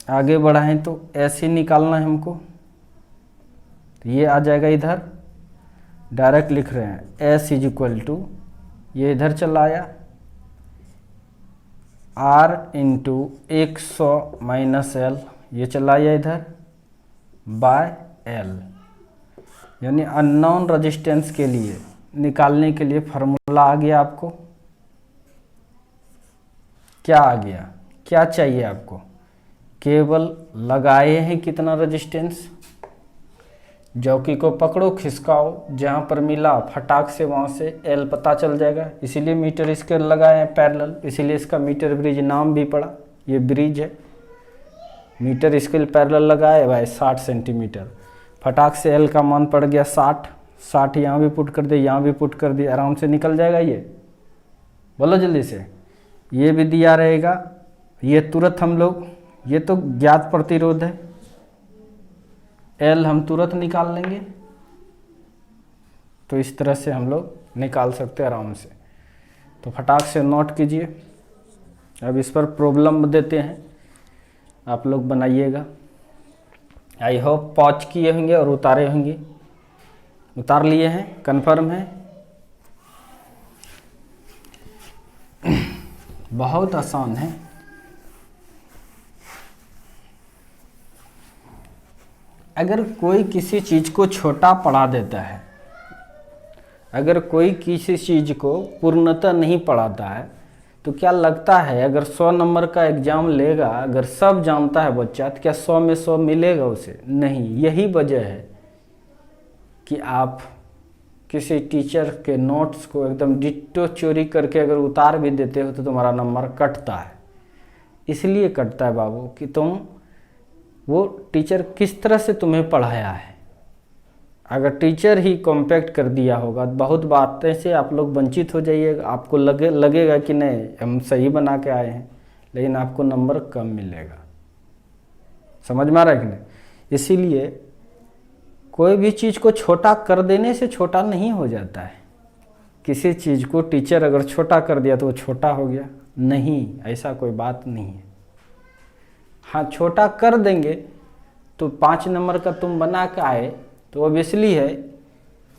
[SPEAKER 1] आगे बढ़ाएं तो एस ही निकालना है हमको, तो ये आ जाएगा इधर, डायरेक्ट लिख रहे हैं एस इज इक्वल टू, ये इधर चला आया R इंटू 100 माइनस एल, ये चला आया इधर बाय एल। यानी अननोन रेजिस्टेंस के लिए निकालने के लिए फार्मूला आ गया आपको। क्या आ गया, क्या चाहिए आपको, केवल लगाए हैं कितना रेजिस्टेंस, जौकी को पकड़ो खिसकाओ, जहाँ पर मिला फटाक से वहाँ से एल पता चल जाएगा। इसीलिए मीटर स्केल लगाए हैं पैरेलल, इसीलिए इसका मीटर ब्रिज नाम भी पड़ा, ये ब्रिज है। मीटर स्केल पैरेलल लगाए भाई 60 सेंटीमीटर, फटाक से एल का मान पड़ गया 60 यहाँ भी पुट कर दिया, यहाँ भी पुट कर दिया, आराम से निकल जाएगा। ये बोलो जल्दी से, ये भी दिया रहेगा, ये तुरंत हम लोग, ये तो ज्ञात प्रतिरोध है, एल हम तुरंत निकाल लेंगे। तो इस तरह से हम लोग निकाल सकते हैं आराम से। तो फटाक से नोट कीजिए। अब इस पर प्रॉब्लम देते हैं, आप लोग बनाइएगा। आई होप पॉज किए होंगे और उतारे होंगे। उतार लिए हैं, कंफर्म है। बहुत आसान है। अगर कोई किसी चीज़ को छोटा पढ़ा देता है, अगर कोई किसी चीज़ को पूर्णतः नहीं पढ़ाता है, तो क्या लगता है अगर 100 नंबर का एग्ज़ाम लेगा, अगर सब जानता है बच्चा, तो क्या 100 में 100 मिलेगा उसे? नहीं। यही वजह है कि आप किसी टीचर के नोट्स को एकदम डिट्टो चोरी करके अगर उतार भी देते हो तो तुम्हारा नंबर कटता है। इसलिए कटता है बाबू कि तुम, वो टीचर किस तरह से तुम्हें पढ़ाया है। अगर टीचर ही कॉम्पैक्ट कर दिया होगा, बहुत बातें से आप लोग वंचित हो जाइएगा। आपको लगेगा कि नहीं हम सही बना के आए हैं, लेकिन आपको नंबर कम मिलेगा। समझ में आ रहा है कि नहीं? इसीलिए कोई भी चीज़ को छोटा कर देने से छोटा नहीं हो जाता है। किसी चीज़ को टीचर अगर छोटा कर दिया तो वो छोटा हो गया, नहीं, ऐसा कोई बात नहीं है। हाँ, छोटा कर देंगे तो 5 नंबर का तुम बना के आए तो ऑब्वियसली है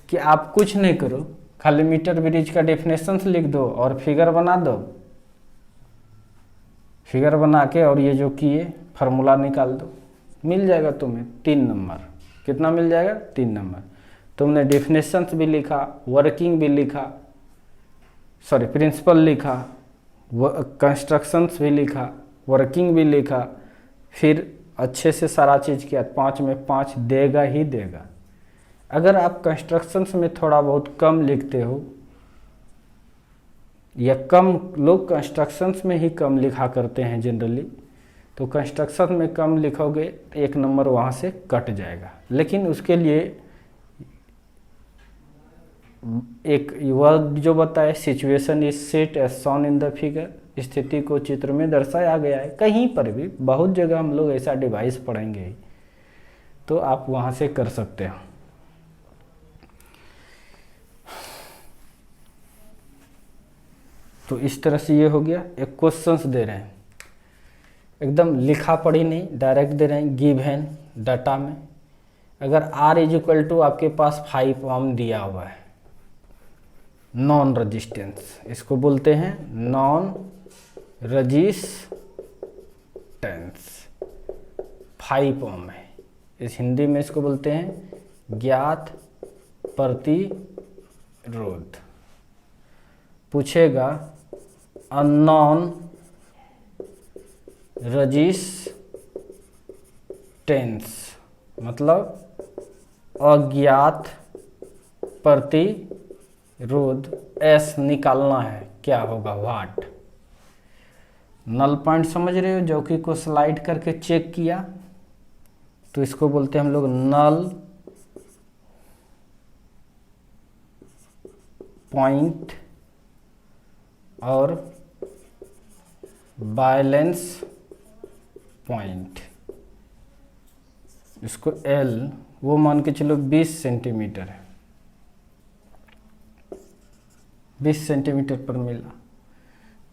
[SPEAKER 1] कि आप कुछ नहीं करो, खाली मीटर ब्रिज का डेफिनेशंस लिख दो और फिगर बना दो। फिगर बना के और ये जो किए फार्मूला निकाल दो, मिल जाएगा तुम्हें 3 नंबर। कितना मिल जाएगा? 3 नंबर। तुमने डेफिनेशंस भी लिखा, वर्किंग भी लिखा, सॉरी प्रिंसिपल लिखा, कंस्ट्रक्शंस भी लिखा, वर्किंग भी लिखा, फिर अच्छे से सारा चीज़ किया। 5 में 5 देगा ही देगा। अगर आप कंस्ट्रक्शंस में थोड़ा बहुत कम लिखते हो, या कम लोग कंस्ट्रक्शंस में ही कम लिखा करते हैं जनरली, तो कंस्ट्रक्शन में कम लिखोगे तो 1 नंबर वहाँ से कट जाएगा। लेकिन उसके लिए एक वह जो बताए, situation is set as shown in the figure, स्थिति को चित्र में दर्शाया गया है। कहीं पर भी, बहुत जगह हम लोग ऐसा डिवाइस पढ़ेंगे ही, तो आप वहाँ से कर सकते हो। तो इस तरह से ये हो गया। एक क्वेश्चंस दे रहे हैं, एकदम लिखा पढ़ी नहीं, डायरेक्ट दे रहे हैं गिवन डाटा में। अगर R इज इक्वल टू आपके पास 5 ओम दिया हुआ है, नॉन रजिस्टेंस, इसको बोलते हैं नॉन रजिस्टेंस, 5 ओम है। इस हिंदी में इसको बोलते हैं ज्ञात प्रतिरोध। पूछेगा अननोन रजिस्टेंस, मतलब अज्ञात प्रतिरोध, एस निकालना है, क्या होगा वाट। नल पॉइंट समझ रहे हो, जो कि को स्लाइड करके चेक किया, तो इसको बोलते हैं हम लोग नल पॉइंट और बैलेंस पॉइंट, इसको L वो मान के चलो 20 सेंटीमीटर है, 20 सेंटीमीटर पर मिला,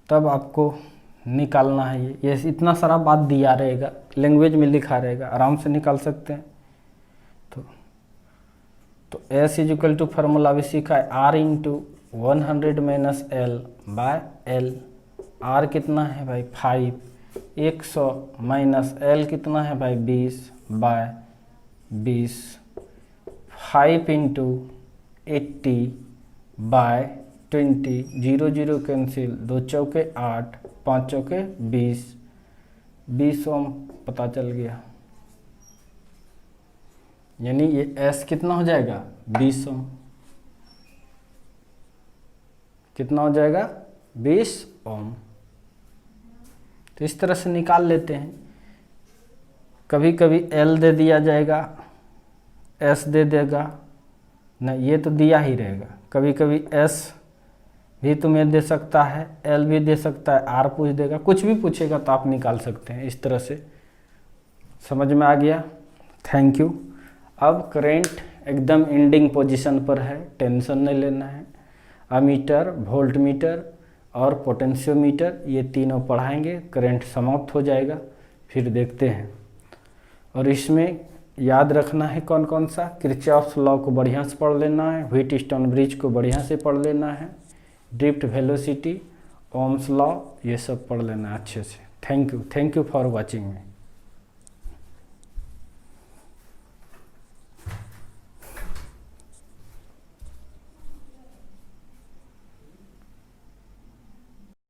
[SPEAKER 1] तब आपको निकालना है ये इतना सारा बात दिया रहेगा, लैंग्वेज में लिखा रहेगा, आराम से निकाल सकते हैं। तो S is equal to formula भी सीखा है, R into 100 minus L by L। R कितना है भाई 5, 100 माइनस L कितना है भाई 20 बाय 20, 5 इंटू 80 बाय 20, 0 0 कैंसिल, 2 चौके 8, 5 चौके 20, 20 ओम पता चल गया, यानी ये S कितना हो जाएगा 20 ओम, कितना हो जाएगा 20 ओम। तो इस तरह से निकाल लेते हैं। कभी कभी L दे दिया जाएगा, S दे देगा, नहीं ये तो दिया ही रहेगा, कभी कभी S भी तुम्हें दे सकता है, L भी दे सकता है, R पूछ देगा, कुछ भी पूछेगा तो आप निकाल सकते हैं। इस तरह से समझ में आ गया, थैंक यू। अब करंट एकदम एंडिंग पोजीशन पर है, टेंशन नहीं लेना है। अमीटर, वोल्ट मीटर और पोटेंशियोमीटर ये तीनों पढ़ाएंगे, करंट समाप्त हो जाएगा, फिर देखते हैं। और इसमें याद रखना है कौन कौन सा, किरचॉफ्स लॉ को बढ़िया से पढ़ लेना है, व्हीटस्टोन ब्रिज को बढ़िया से पढ़ लेना है, ड्रिफ्ट वेलोसिटी, ओम्स लॉ, ये सब पढ़ लेना अच्छे से। Thank you for watching me.